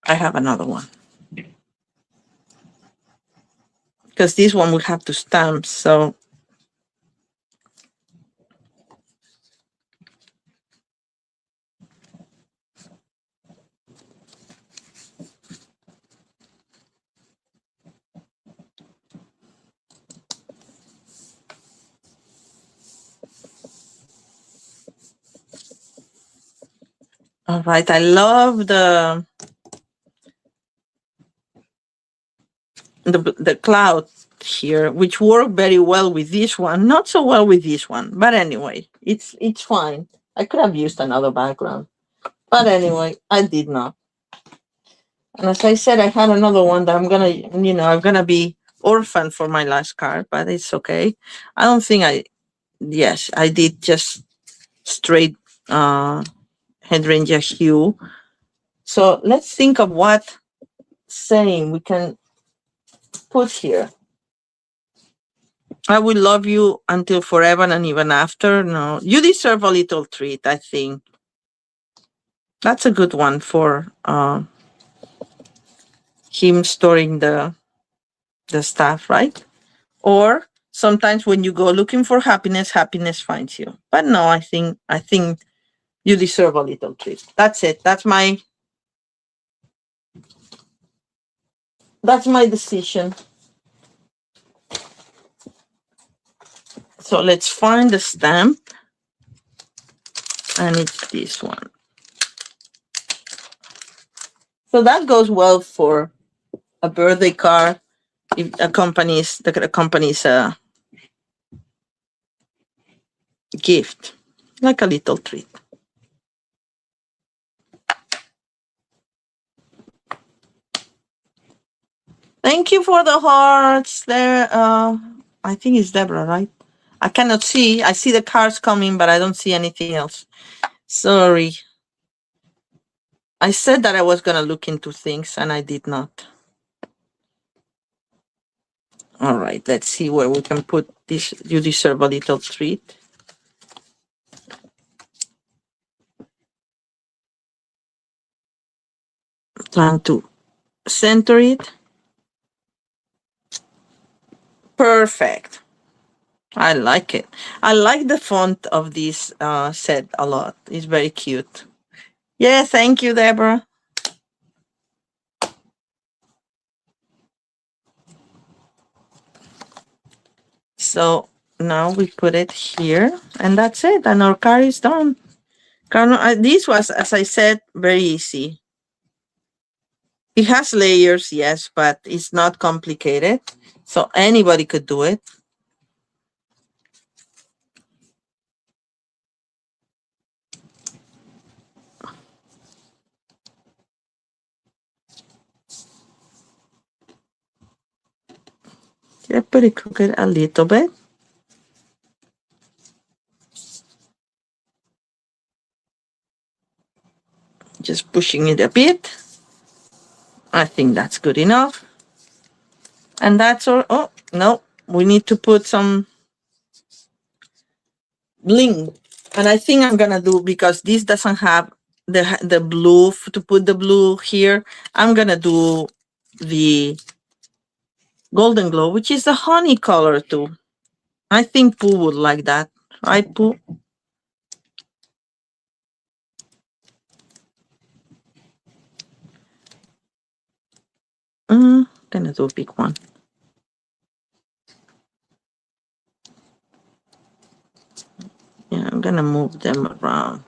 S1: I have another one. Because this one we have to stamp, so all right. I love the cloud here, which work very well with this one, not so well with this one, but anyway, it's fine. I could have used another background, but anyway, I did not. And as I said, I had another one that I'm gonna be orphan for my last card, but it's okay. I don't think yes, I did just straight hydrangea hue. So let's think of what saying we can put here. I will love you until forever and even after. No, you deserve a little treat, I think. That's a good one for him storing the stuff, right? Or sometimes when you go looking for happiness, happiness finds you. But no, I think you deserve a little treat. That's it. That's my decision. So let's find the stamp. And it's this one. So that goes well for a birthday card. It accompanies a gift, like a little treat. Thank you for the hearts there. I think it's Deborah, right? I cannot see. I see the cards coming, but I don't see anything else. Sorry. I said that I was going to look into things, and I did not. All right, let's see where we can put this. You deserve a little treat. Trying to center it. Perfect. I like it. I like the font of this set a lot. It's very cute. Yeah, thank you, Deborah. So now we put it here, and that's it. And our card is done. This was, as I said, very easy. It has layers, yes, but it's not complicated. So anybody could do it. Get pretty crooked a little bit. Just pushing it a bit. I think that's good enough. And that's all. Oh, no, we need to put some bling. And I think I'm gonna do, because this doesn't have the blue, to put the blue here, I'm gonna do the golden glow, which is the honey color too. I think Pooh would like that, right, Pooh? Gonna do a big one. Yeah, I'm gonna move them around.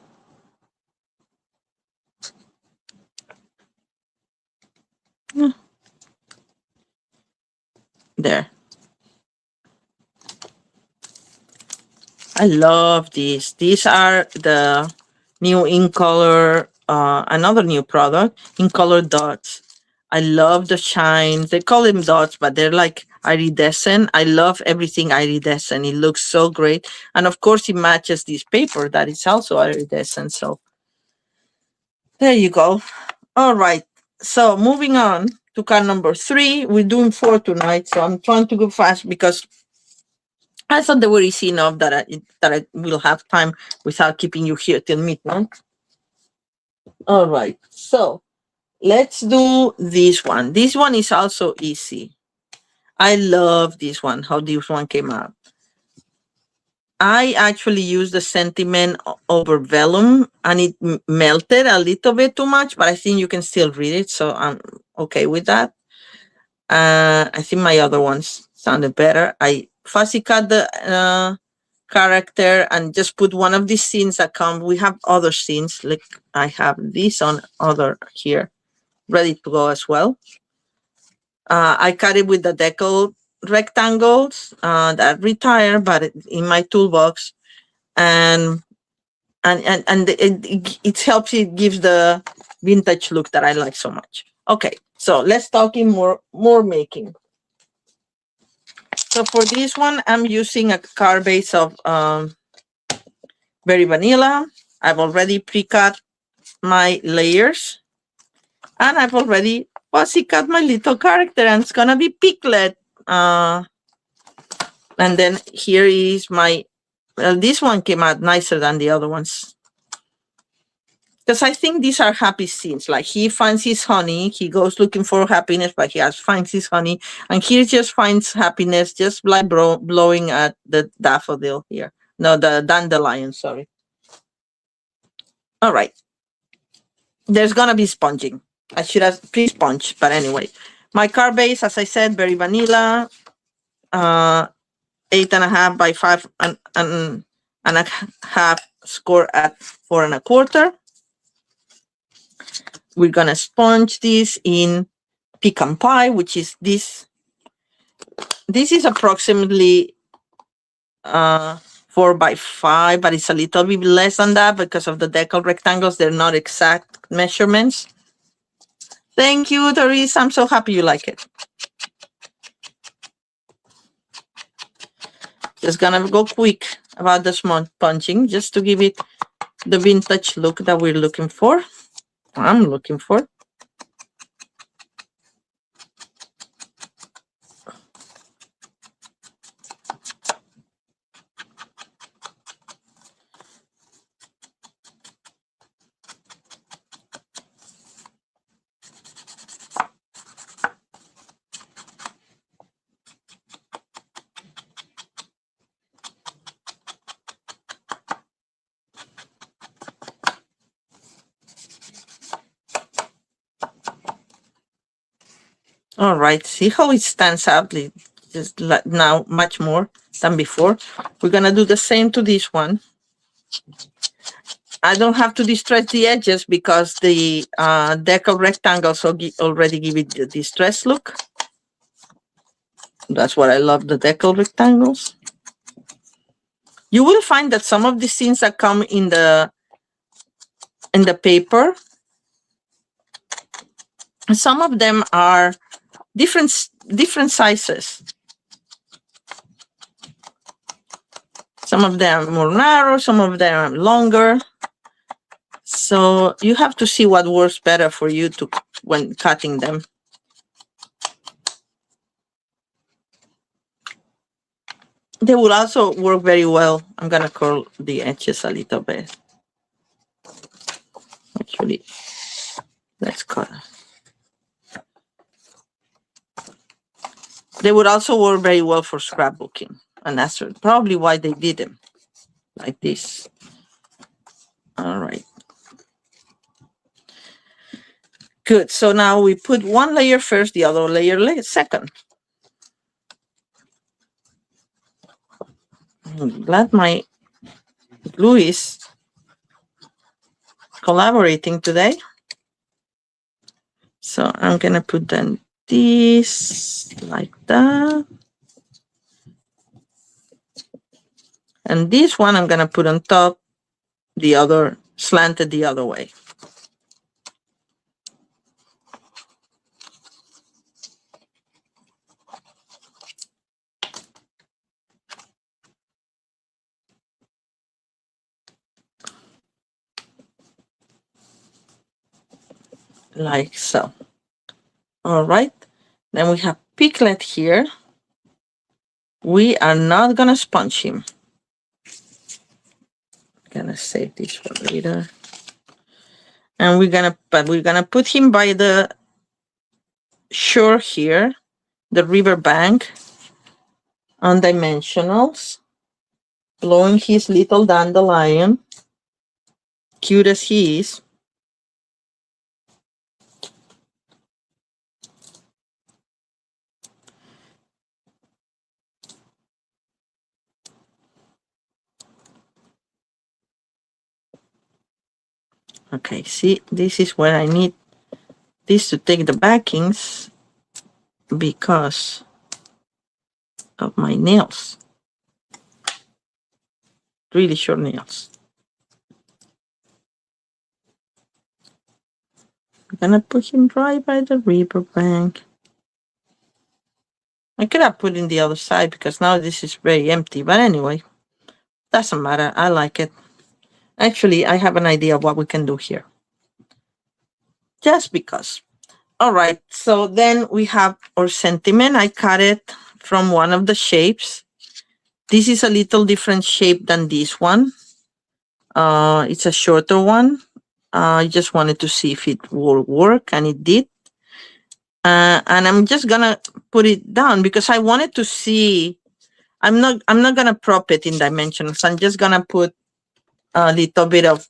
S1: Yeah. There. I love these. These are the new in color, another new product, in color dots. I love the shines. They call them dots, but they're like iridescent. I love everything iridescent. It looks so great. And of course, it matches this paper that is also iridescent. So there you go. All right. So moving on to card number 3. We're doing 4 tonight. So I'm trying to go fast because I thought they were easy enough that I will have time without keeping you here till midnight. All right. So let's do this one. This one is also easy. I love this one, how this one came out. I actually used the sentiment over vellum and it melted a little bit too much, but I think you can still read it. So I'm okay with that. I think my other ones sounded better. I fussy cut the character and just put one of these scenes that come. We have other scenes, like I have this on other here, ready to go as well. I cut it with the decal rectangles that retire, but in my toolbox, and it helps. It gives the vintage look that I like so much. Okay, so let's talk in more making. So for this one, I'm using a card base of Berry Vanilla. I've already pre-cut my layers, and I've already fussy cut my little character, and it's gonna be Piglet. And then here is my, well, this one came out nicer than the other ones. Because I think these are happy scenes. Like he finds his honey, he goes looking for happiness, but he finds his honey. And he just finds happiness just like blowing at the daffodil here. No, the dandelion, sorry. All right. There's going to be sponging. I should have pre-sponge, but anyway. My card base, as I said, Berry Vanilla, 8.5 by 5 and a half, score at 4 1/4. We're going to sponge this in Pecan Pie, which is this. This is approximately 4 by 5, but it's a little bit less than that because of the decal rectangles. They're not exact measurements. Thank you, Doris. I'm so happy you like it. Just gonna go quick about the sponging just to give it the vintage look that we're looking for. I'm looking for. All right, see how it stands out just now much more than before. We're gonna do the same to this one. I don't have to distress the edges because the decal rectangles already give it the distress look. That's what I love, the decal rectangles. You will find that some of the scenes that come in the paper, some of them are different sizes. Some of them are more narrow, some of them are longer. So you have to see what works better for you to when cutting them. They will also work very well. I'm gonna curl the edges a little bit. Actually, let's cut. They would also work very well for scrapbooking, and that's probably why they did them like this. All right. Good. So now we put one layer first, the other layer second. I'm glad my glue is collaborating today. So I'm gonna put then this like that. And this one I'm gonna put on top, the other slanted the other way. Like so. All right. Then we have Piglet here. We are not gonna sponge him. Gonna save this for later. And we're gonna put him by the shore here, the river bank, on dimensionals, blowing his little dandelion, cute as he is. Okay, see, this is where I need this to take the backings because of my nails. Really short nails. I'm gonna put him right by the river bank. I could have put in the other side because now this is very empty, but anyway, doesn't matter. I like it. Actually, I have an idea of what we can do here. Just because. All right, so then we have our sentiment. I cut it from one of the shapes. This is a little different shape than this one. It's a shorter one. I just wanted to see if it will work, and it did. And I'm just gonna put it down because I wanted to see. I'm not gonna prop it in dimensions. I'm just gonna put a little bit of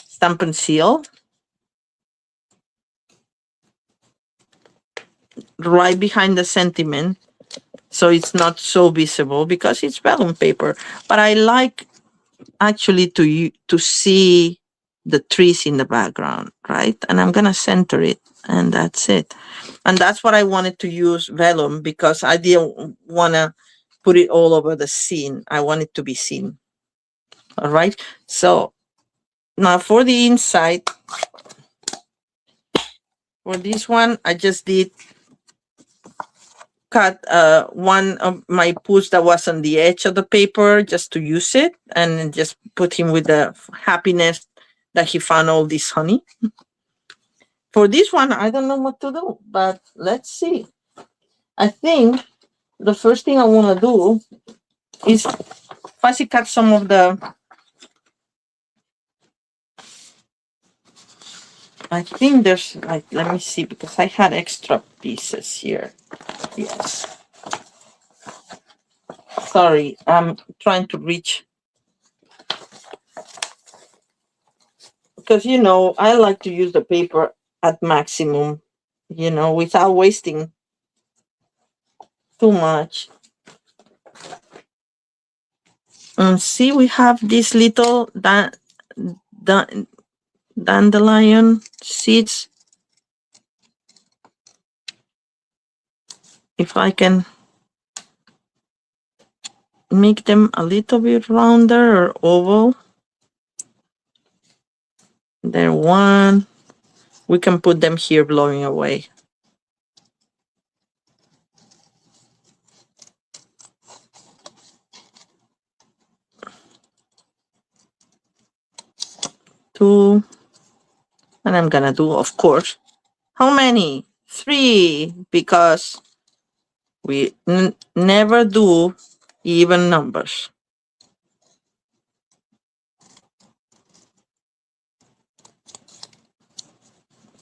S1: Stampin' Seal right behind the sentiment, so it's not so visible because it's vellum paper. But I like actually to see the trees in the background, right? And I'm gonna center it, and that's it. And that's what I wanted to use vellum because I didn't wanna put it all over the scene. I want it to be seen. All right. So now for the inside, for this one, I just did cut one of my push that was on the edge of the paper just to use it, and just put him with the happiness that he found all this honey. For this one, I don't know what to do, but let's see. I think the first thing I want to do is fussy cut some of the, I think there's like, let me see, because I had extra pieces here. Yes. Sorry, I'm trying to reach. Because, you know, I like to use the paper at maximum, you know, without wasting too much. And see, we have this little dandelion seeds. If I can make them a little bit rounder or oval. Then one, we can put them here blowing away. 2, and I'm gonna do, of course, how many? 3, because we never do even numbers.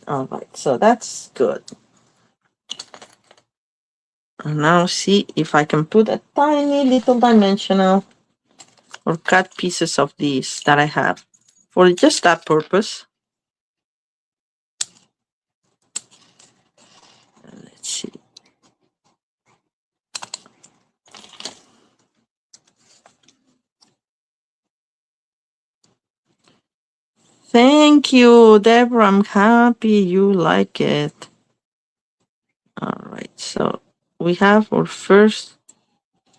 S1: All right, so that's good. And now see if I can put a tiny little dimensional or cut pieces of these that I have for just that purpose. Let's see. Thank you, Deborah. I'm happy you like it. All right, so we have our first.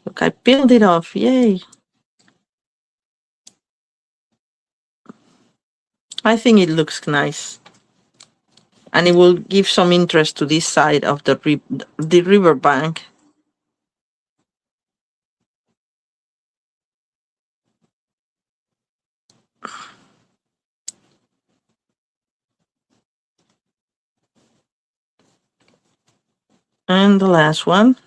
S1: Look, I peeled it off. Yay. I think it looks nice. And it will give some interest to this side of the river bank. And the last one.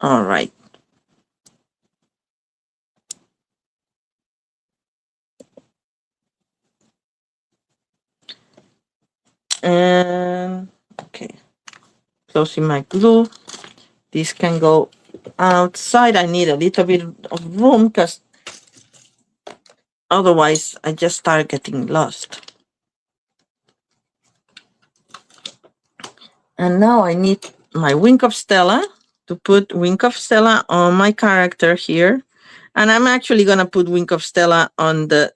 S1: All right. And okay, closing my glue. This can go outside. I need a little bit of room because otherwise I just start getting lost. And now I need my Wink of Stella to put Wink of Stella on my character here. And I'm actually going to put Wink of Stella on the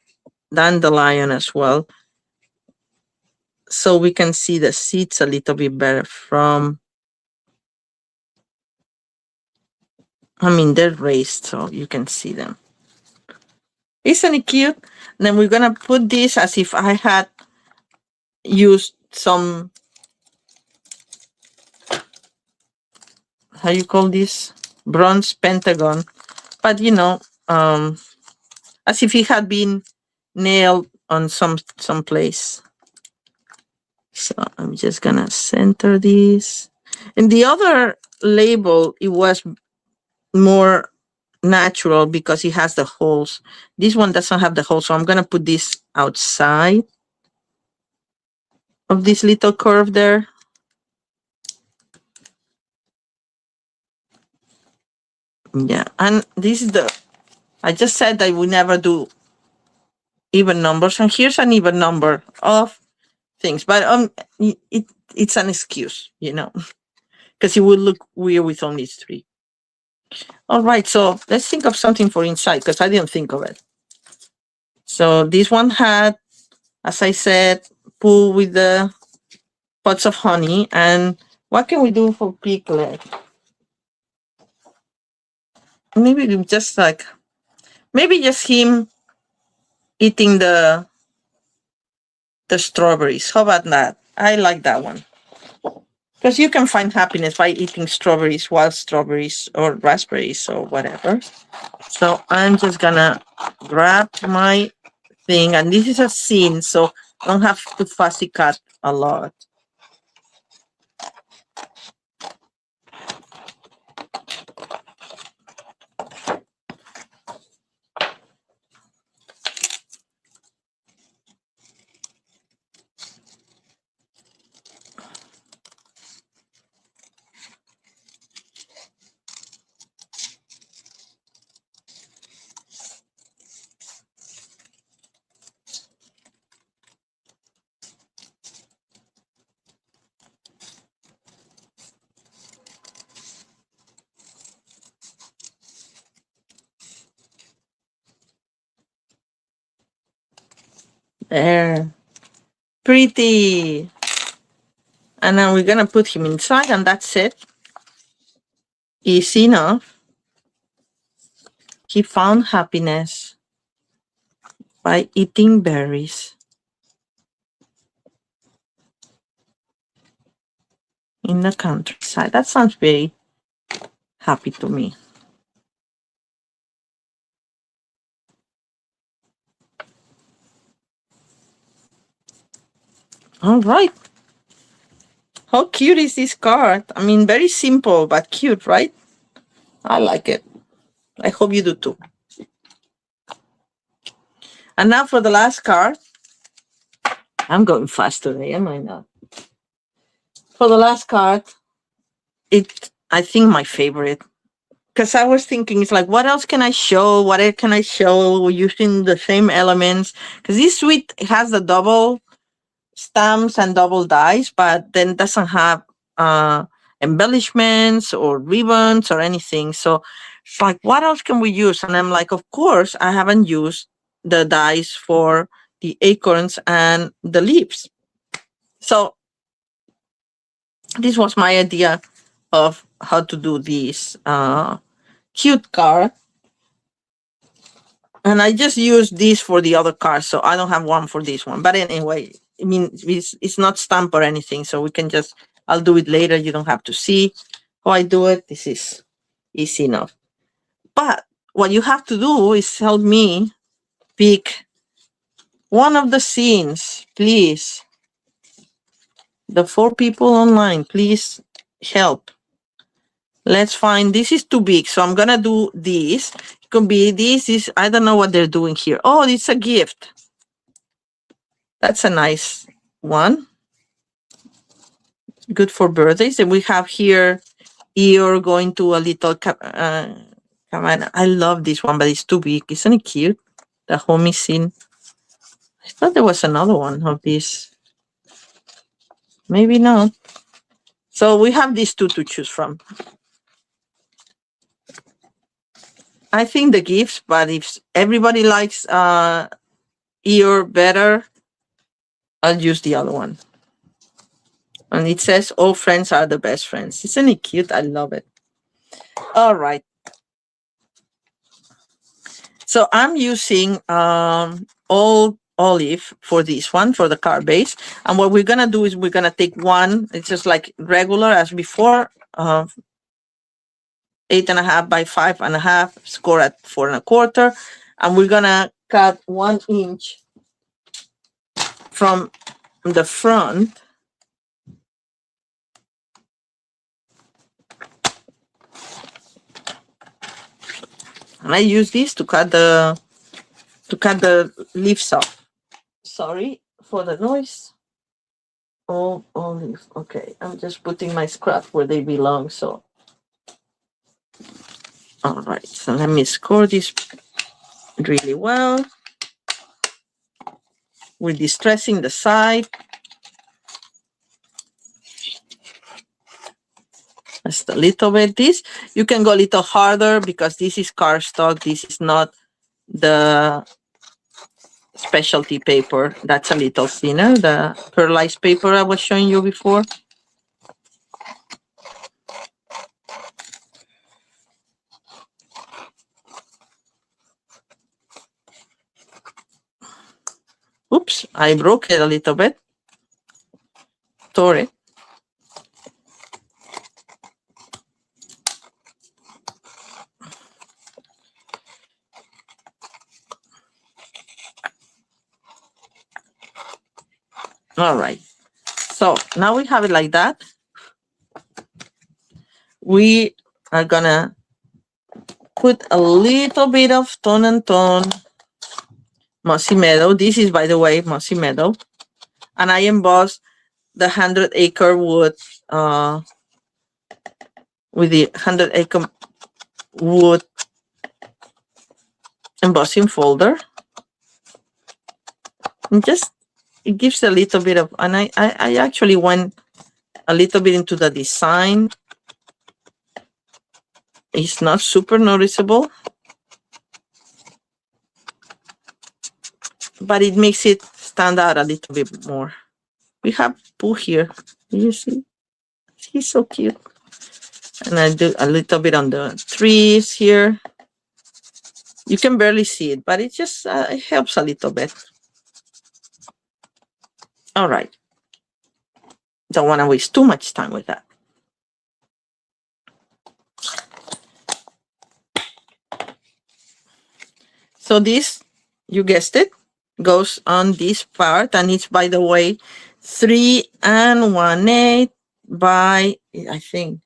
S1: dandelion as well, so we can see the seeds a little bit better from, I mean, they're raised, so you can see them. Isn't it cute? And then we're going to put this as if I had used some, how you call this? Bronze pentagon. But, you know, as if it had been nailed on some place. So I'm just going to center this. And the other label, it was more natural because it has the holes. This one doesn't have the holes, so I'm going to put this outside of this little curve there. Yeah, and this is the, I just said that we never do even numbers, and here's an even number of things, but it's an excuse, you know, because it would look weird with only 3. All right, so let's think of something for inside, because I didn't think of it. So this one had, as I said, pool with the pots of honey. And what can we do for Piglet? Maybe just like, maybe just him eating the strawberries. How about that? I like that one. Because you can find happiness by eating strawberries, wild strawberries, or raspberries, or whatever. So I'm just gonna grab my thing, and this is a scene, so I don't have to fussy cut a lot. There. Pretty. And then we're gonna put him inside, and that's it. Easy enough. He found happiness by eating berries. in the countryside. That sounds very happy to me. All right. How cute is this card? I mean, very simple, but cute, right? I like it. I hope you do too. And now for the last card. I'm going fast today, am I not? For the last card, I think my favorite. Because I was thinking, it's like, what else can I show? What else can I show using the same elements? Because this suite has the double stamps and double dies, but then doesn't have embellishments or ribbons or anything. So it's like, what else can we use? And I'm like, of course, I haven't used the dies for the acorns and the leaves. So this was my idea of how to do this cute card. And I just use this for the other cards, so I don't have one for this one. But anyway, I mean, it's not stamped or anything, so we can just, I'll do it later. You don't have to see how I do it. This is easy enough. But what you have to do is help me pick one of the scenes, please. The 4 people online, please help. Let's find, this is too big, so I'm gonna do this. It could be this is, I don't know what they're doing here. Oh, it's a gift. That's a nice one. Good for birthdays. And we have here Eeyore going to a little cabana. I love this one, but it's too big. Isn't it cute? The homie scene. I thought there was another one of this. Maybe not. So we have these 2 to choose from. I think the gifts, but if everybody likes Eeyore better, I'll use the other one. And it says all friends are the best friends. Isn't it cute? I love it. All right. So I'm using old olive for this one, for the card base. And what we're going to do is we're going to take one. It's just like regular as before. 8.5 by 5.5, score at 4 1/4. And we're going to cut 1 inch from the front. And I use this to cut the leaves off. Sorry for the noise. Oh, olive. Okay, I'm just putting my scraps where they belong. So, all right. So let me score this really well. We're distressing the side. Just a little bit. This you can go a little harder because this is cardstock. This is not the specialty paper. That's a little thinner. The pearlized paper I was showing you before. Oops, I broke it a little bit. Tore it. All right. So now we have it like that. We are gonna put a little bit of tone and tone mossy meadow. This is, by the way, mossy meadow. And I embossed the 100-acre wood with the 100-acre wood embossing folder. And just, it gives a little bit of, and I actually went a little bit into the design. It's not super noticeable, but it makes it stand out a little bit more. We have Pooh here. Do you see? He's so cute. And I do a little bit on the trees here. You can barely see it, but it just it helps a little bit. All right. Don't want to waste too much time with that. So this, you guessed it, goes on this part, and it's, by the way, 3 1/8 by, I think,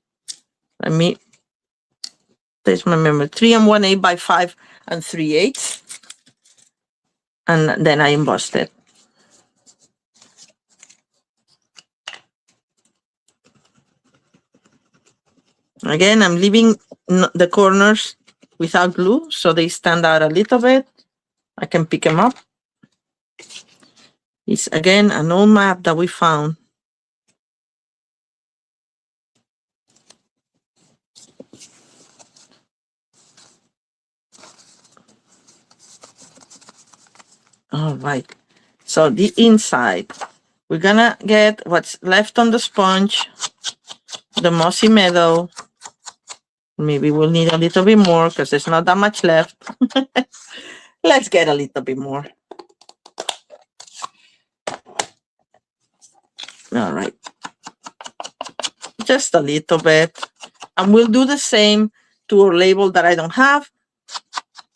S1: let me, there's my memory, 3 1/8 by 5 3/8, and then I embossed it. Again, I'm leaving the corners without glue, so they stand out a little bit. I can pick them up. It's, again, an old map that we found. All right. So the inside, we're gonna get what's left on the sponge, the mossy meadow. Maybe we'll need a little bit more because there's not that much left. Let's get a little bit more. All right. Just a little bit. And we'll do the same to our label that I don't have.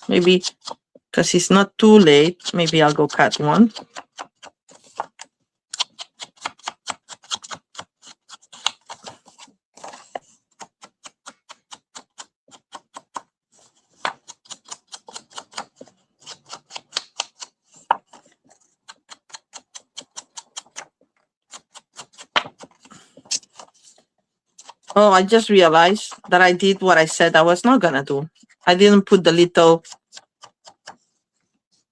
S1: Maybe because it's not too late, maybe I'll go cut one. Oh, I just realized that I did what I said I was not gonna do. I didn't put the little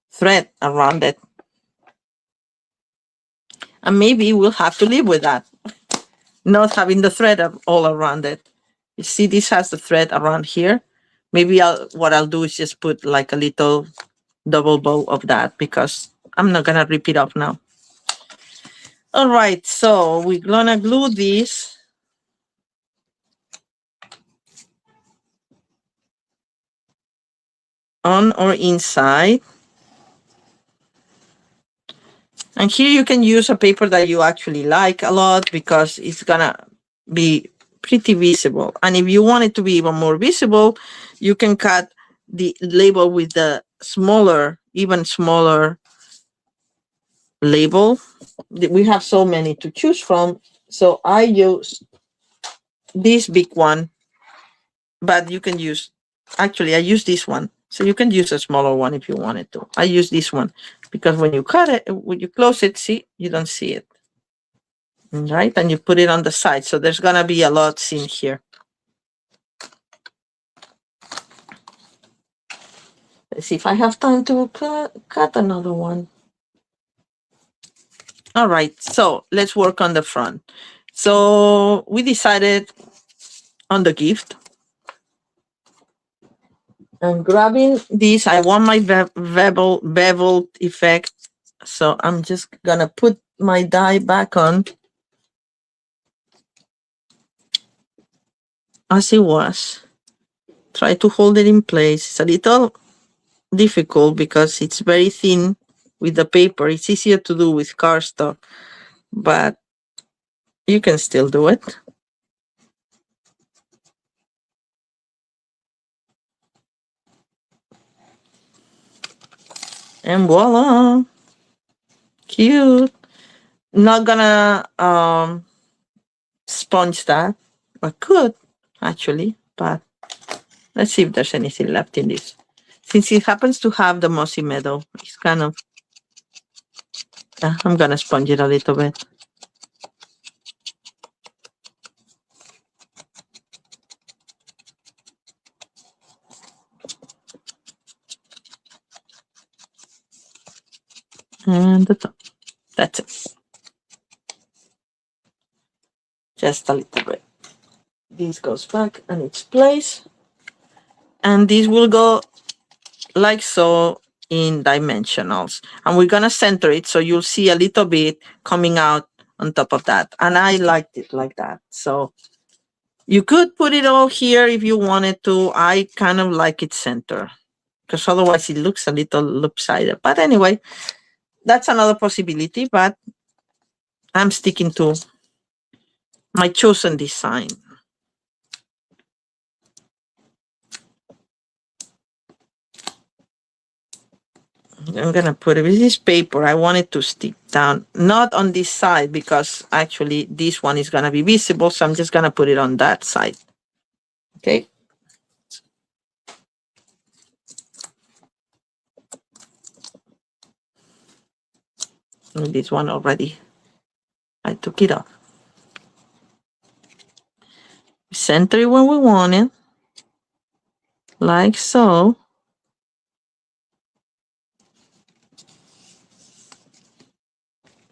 S1: thread around it. And maybe we'll have to live with that, not having the thread all around it. You see, this has the thread around here. Maybe what I'll do is just put like a little double bow of that, because I'm not gonna rip it off now. All right, so we're gonna glue this on our inside. And here you can use a paper that you actually like a lot, because it's gonna be pretty visible. And if you want it to be even more visible, you can cut the label with the smaller, even smaller label. We have so many to choose from. So I use this big one, but you can use, actually I use this one. So you can use a smaller one if you wanted to. I use this one because when you cut it, when you close it, see, you don't see it. Right? And you put it on the side. So there's gonna be a lot seen here. Let's see if I have time to cut another one. All right, so let's work on the front. So we decided on the gift. I'm grabbing this. I want my beveled effect. So I'm just gonna put my die back on as it was. Try to hold it in place. It's a little difficult because it's very thin with the paper. It's easier to do with cardstock, but you can still do it. And voila, cute. Not gonna sponge that. I could actually, but let's see if there's anything left in this. Since it happens to have the mossy meadow, it's kind of, I'm gonna sponge it a little bit. And the top. That's it. Just a little bit. This goes back in its place. And this will go like so in dimensionals. And we're gonna center it so you'll see a little bit coming out on top of that. And I liked it like that. So you could put it all here if you wanted to. I kind of like it center, because otherwise it looks a little lopsided. But anyway, that's another possibility, but I'm sticking to my chosen design. I'm gonna put it with this paper. I want it to stick down, not on this side, because actually this one is gonna be visible, so I'm just gonna put it on that side. Okay. And this one already, I took it off. Center it where we want it, like so.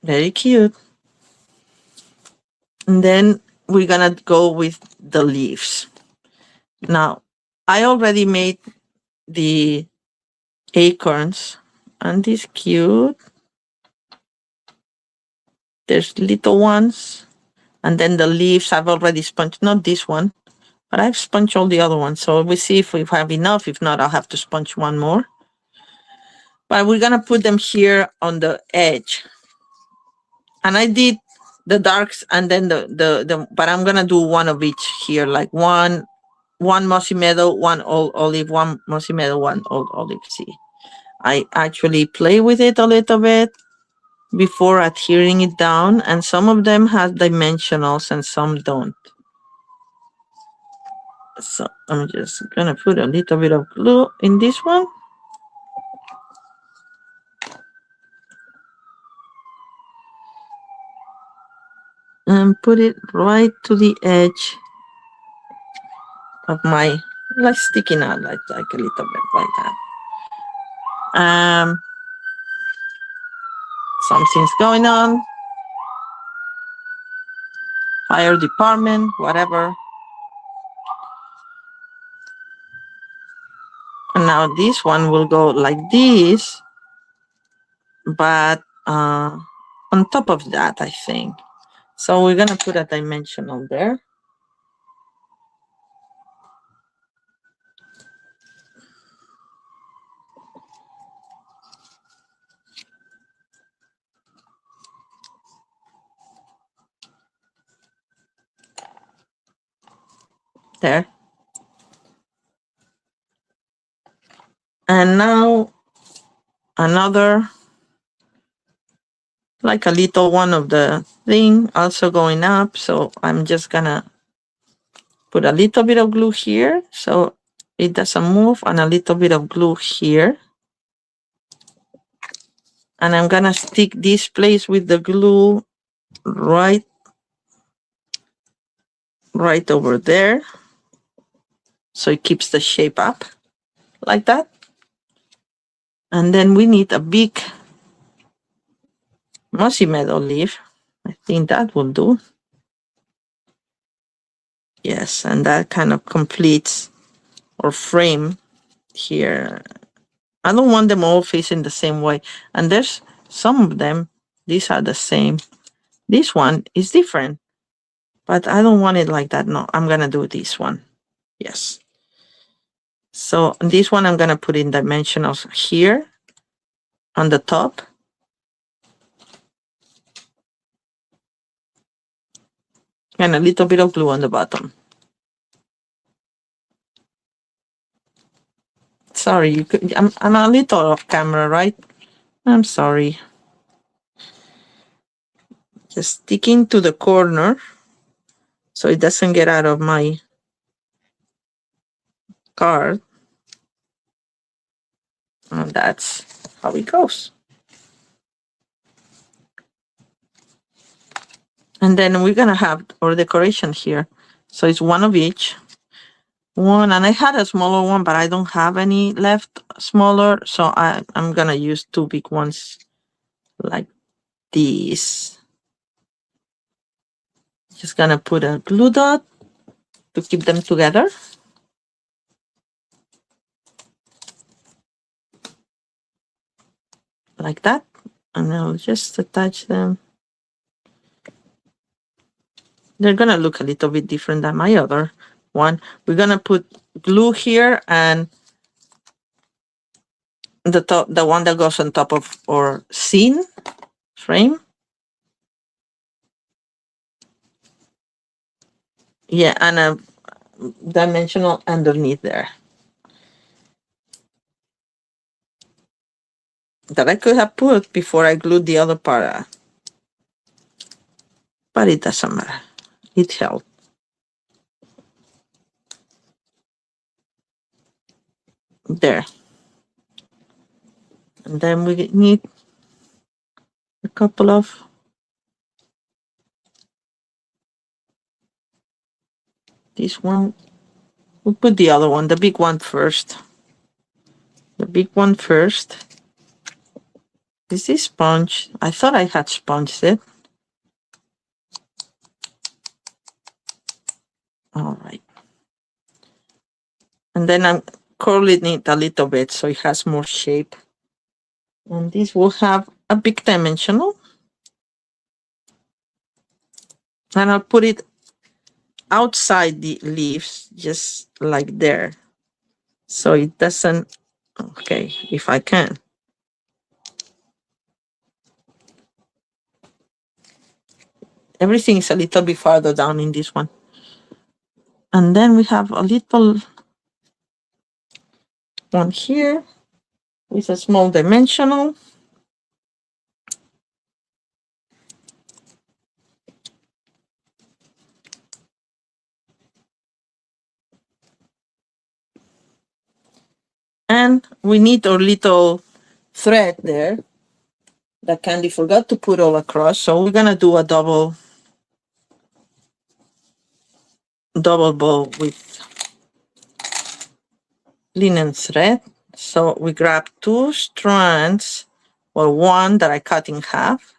S1: Very cute. And then we're gonna go with the leaves. Now, I already made the acorns, and this cute. There's little ones, and then the leaves I've already sponged, not this one, but I've sponged all the other ones. So we'll see if we have enough. If not, I'll have to sponge one more. But we're gonna put them here on the edge. And I did the darks and then the but I'm gonna do one of each here, like one mossy meadow, one olive, one mossy meadow, one old olive. See, I actually play with it a little bit before adhering it down, and some of them have dimensionals and some don't. So I'm just gonna put a little bit of glue in this one. And put it right to the edge of my, like sticking out like a little bit like that. Something's going on. Fire department, whatever. And now this one will go like this, but on top of that, I think. So we're gonna put a dimensional there. There. And now another, like a little one of the thing also going up. So I'm just gonna put a little bit of glue here so it doesn't move, and a little bit of glue here. And I'm gonna stick this place with the glue right over there, so it keeps the shape up like that. And then we need a big mossy meadow leaf. I think that will do. Yes, and that kind of completes our frame here. I don't want them all facing the same way. And there's some of them, these are the same. This one is different, but I don't want it like that. No, I'm gonna do this one. Yes. So this one I'm gonna put in dimensionals here on the top. And a little bit of glue on the bottom. Sorry, you could, I'm a little off camera, right? I'm sorry. Just sticking to the corner so it doesn't get out of my card. And that's how it goes. And then we're gonna have our decoration here. So it's one of each. One, and I had a smaller one, but I don't have any left smaller. So I'm gonna use two big ones like this. Just gonna put a glue dot to keep them together. Like that. And I'll just attach them. They're gonna look a little bit different than my other one. We're gonna put glue here, and the one that goes on top of our scene frame. Yeah, and a dimensional underneath there. that I could have put before I glued the other part. But it doesn't matter. It helped. There. And then we need a couple of this one. We'll put the other one, the big one first. The big one first. Is this sponge? I thought I had sponged it. All right. And then I'm curling it a little bit so it has more shape. And this will have a big dimensional. And I'll put it outside the leaves, just like there. So it doesn't, okay, if I can. Everything is a little bit farther down in this one. And then we have a little one here with a small dimensional. And we need our little thread there that Candy forgot to put all across. So we're gonna do a double bow with linen thread. So we grab 2 strands, or one that I cut in half.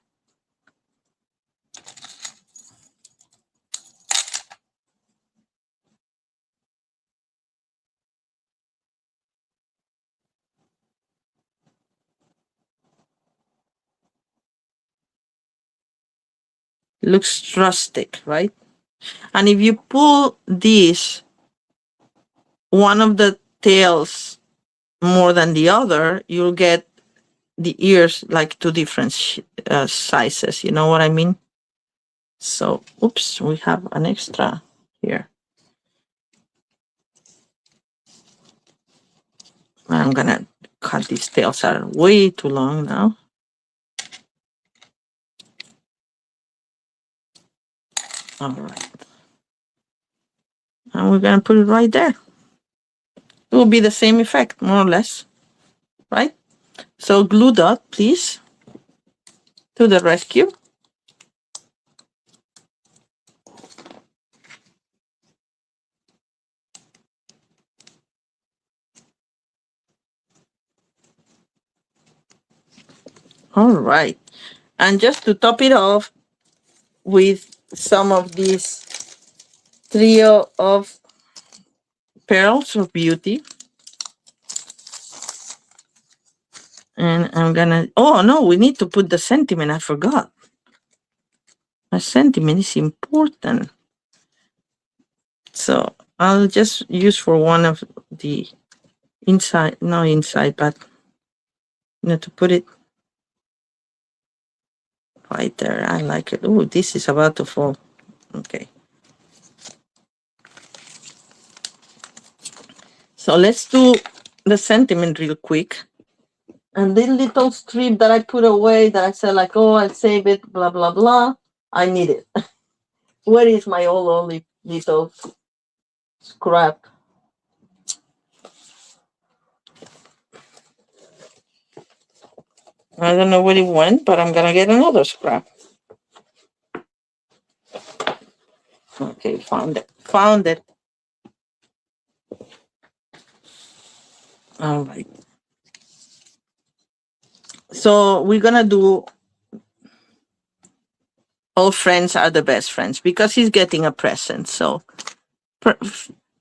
S1: Looks rustic, right? And if you pull this, one of the tails more than the other, you'll get the ears like 2 different sizes. You know what I mean? So, oops, we have an extra here. I'm gonna cut these tails out way too long now. All right. And we're gonna put it right there. It will be the same effect, more or less, right? So glue dot, please, to the rescue. All right. And just to top it off with some of this trio of pearls of beauty. And I'm gonna, oh no, we need to put the sentiment. I forgot. A sentiment is important. So I'll just use for one of the inside, not inside, but you know, to put it right there. I like it. Oh, this is about to fall. Okay. So let's do the sentiment real quick. And this little strip that I put away that I said like, oh, I'll save it, blah, blah, blah. I need it. Where is my old little scrap? I don't know where it went, but I'm gonna get another scrap. Okay, found it. Found it. All right. So we're gonna do all friends are the best friends because he's getting a present. So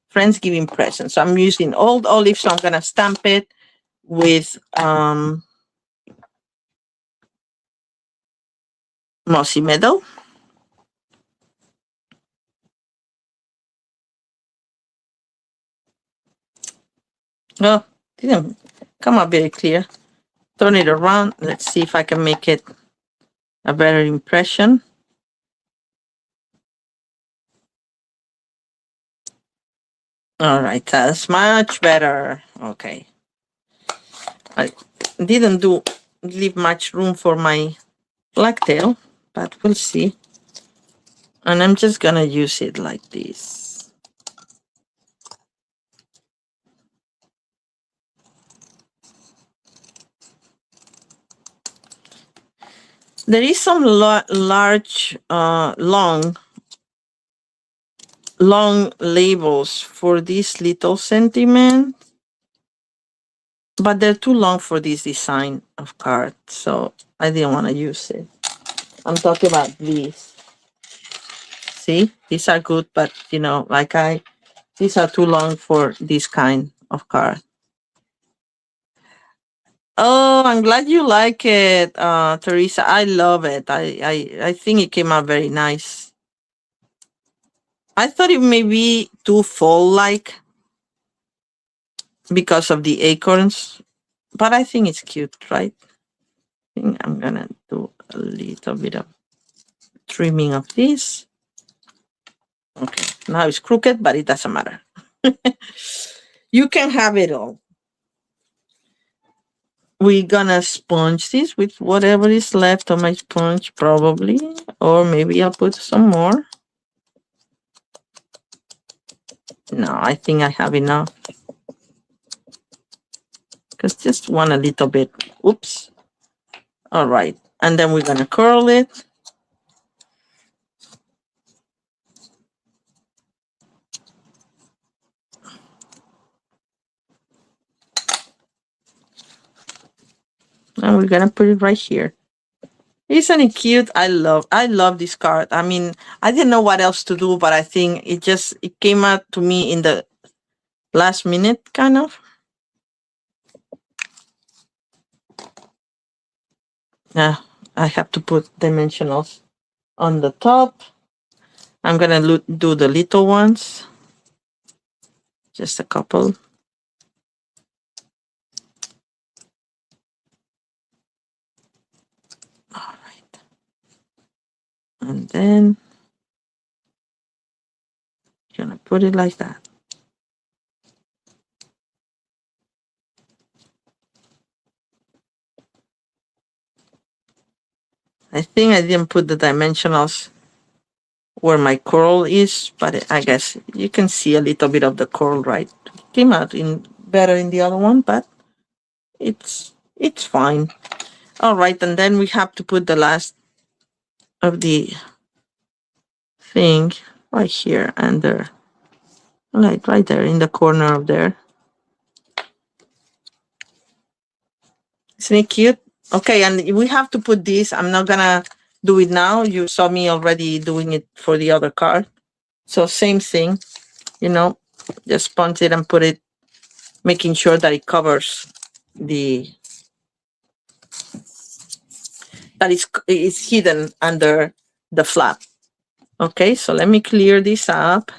S1: friends giving presents. So I'm using old olive, so I'm gonna stamp it with mossy meadow. No, didn't come out very clear. Turn it around. Let's see if I can make it a better impression. All right, that's much better. Okay. I didn't do leave much room for my blacktail, but we'll see. And I'm just gonna use it like this. There is some large, long labels for this little sentiment, but they're too long for this design of card, so I didn't want to use it. I'm talking about these. See, these are good, but these are too long for this kind of card. Oh, I'm glad you like it, Teresa. I love it. I think it came out very nice. I thought it may be too fall-like because of the acorns, but I think it's cute, right? I think I'm gonna do a little bit of trimming of this. Okay, now it's crooked, but it doesn't matter. You can have it all. We're gonna sponge this with whatever is left of my sponge, probably, or maybe I'll put some more. No, I think I have enough. Because just want a little bit. Oops. All right. And then we're gonna curl it. And we're gonna put it right here. Isn't it cute? I love this card. I mean, I didn't know what else to do, but I think it came out to me in the last minute, kind of. Yeah, I have to put dimensionals on the top. I'm gonna do the little ones. Just a couple. All right. And then gonna put it like that. I think I didn't put the dimensionals where my coral is, but I guess you can see a little bit of the coral, right? It came out better in the other one, but it's fine. All right, and then we have to put the last of the thing right here under, right there in the corner of there. Isn't it cute? Okay, and we have to put this. I'm not gonna do it now. You saw me already doing it for the other card. So same thing, just sponge it and put it, making sure that it covers that is hidden under the flap. Okay, so let me clear this up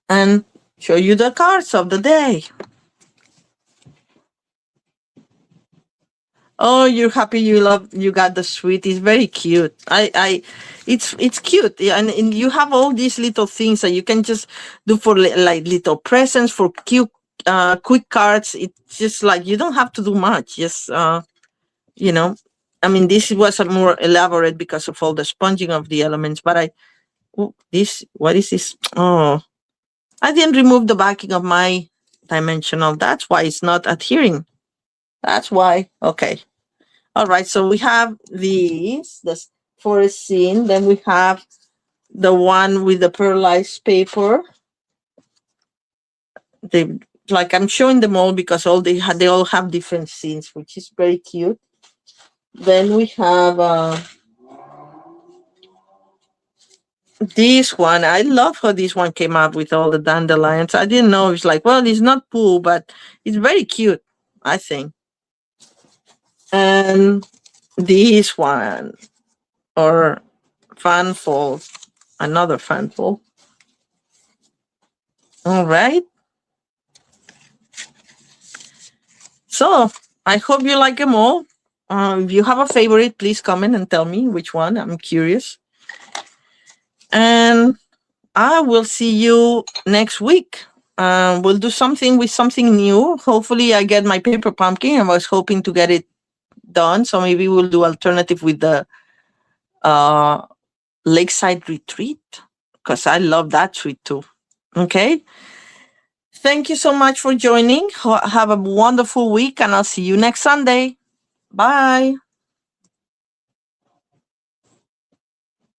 S1: and show you the cards of the day. Oh, you're happy you got the sweet. It's very cute. It's cute. Yeah, and you have all these little things that you can just do for like little presents, for cute quick cards. It's just like you don't have to do much. Just I mean, this was a more elaborate because of all the sponging of the elements, but what is this? Oh, I didn't remove the backing of my dimensional. That's why it's not adhering. That's why. Okay. All right. So we have this forest scene. Then we have the one with the pearlized paper. I'm showing them all because they all have different scenes, which is very cute. Then we have this one. I love how this one came up with all the dandelions. I didn't know. It's like, well, it's not poo, but it's very cute, I think. And this one, or fanful, another fanful. All right. So I hope you like them all. If you have a favorite, please comment and tell me which one. I'm curious. And I will see you next week. We'll do something with something new. Hopefully, I get my paper pumpkin. I was hoping to get it done, so maybe we'll do alternative with the uh, lakeside retreat because I love that tree too. Okay. Thank you so much for joining. Have a wonderful week, and I'll see you next Sunday. Bye.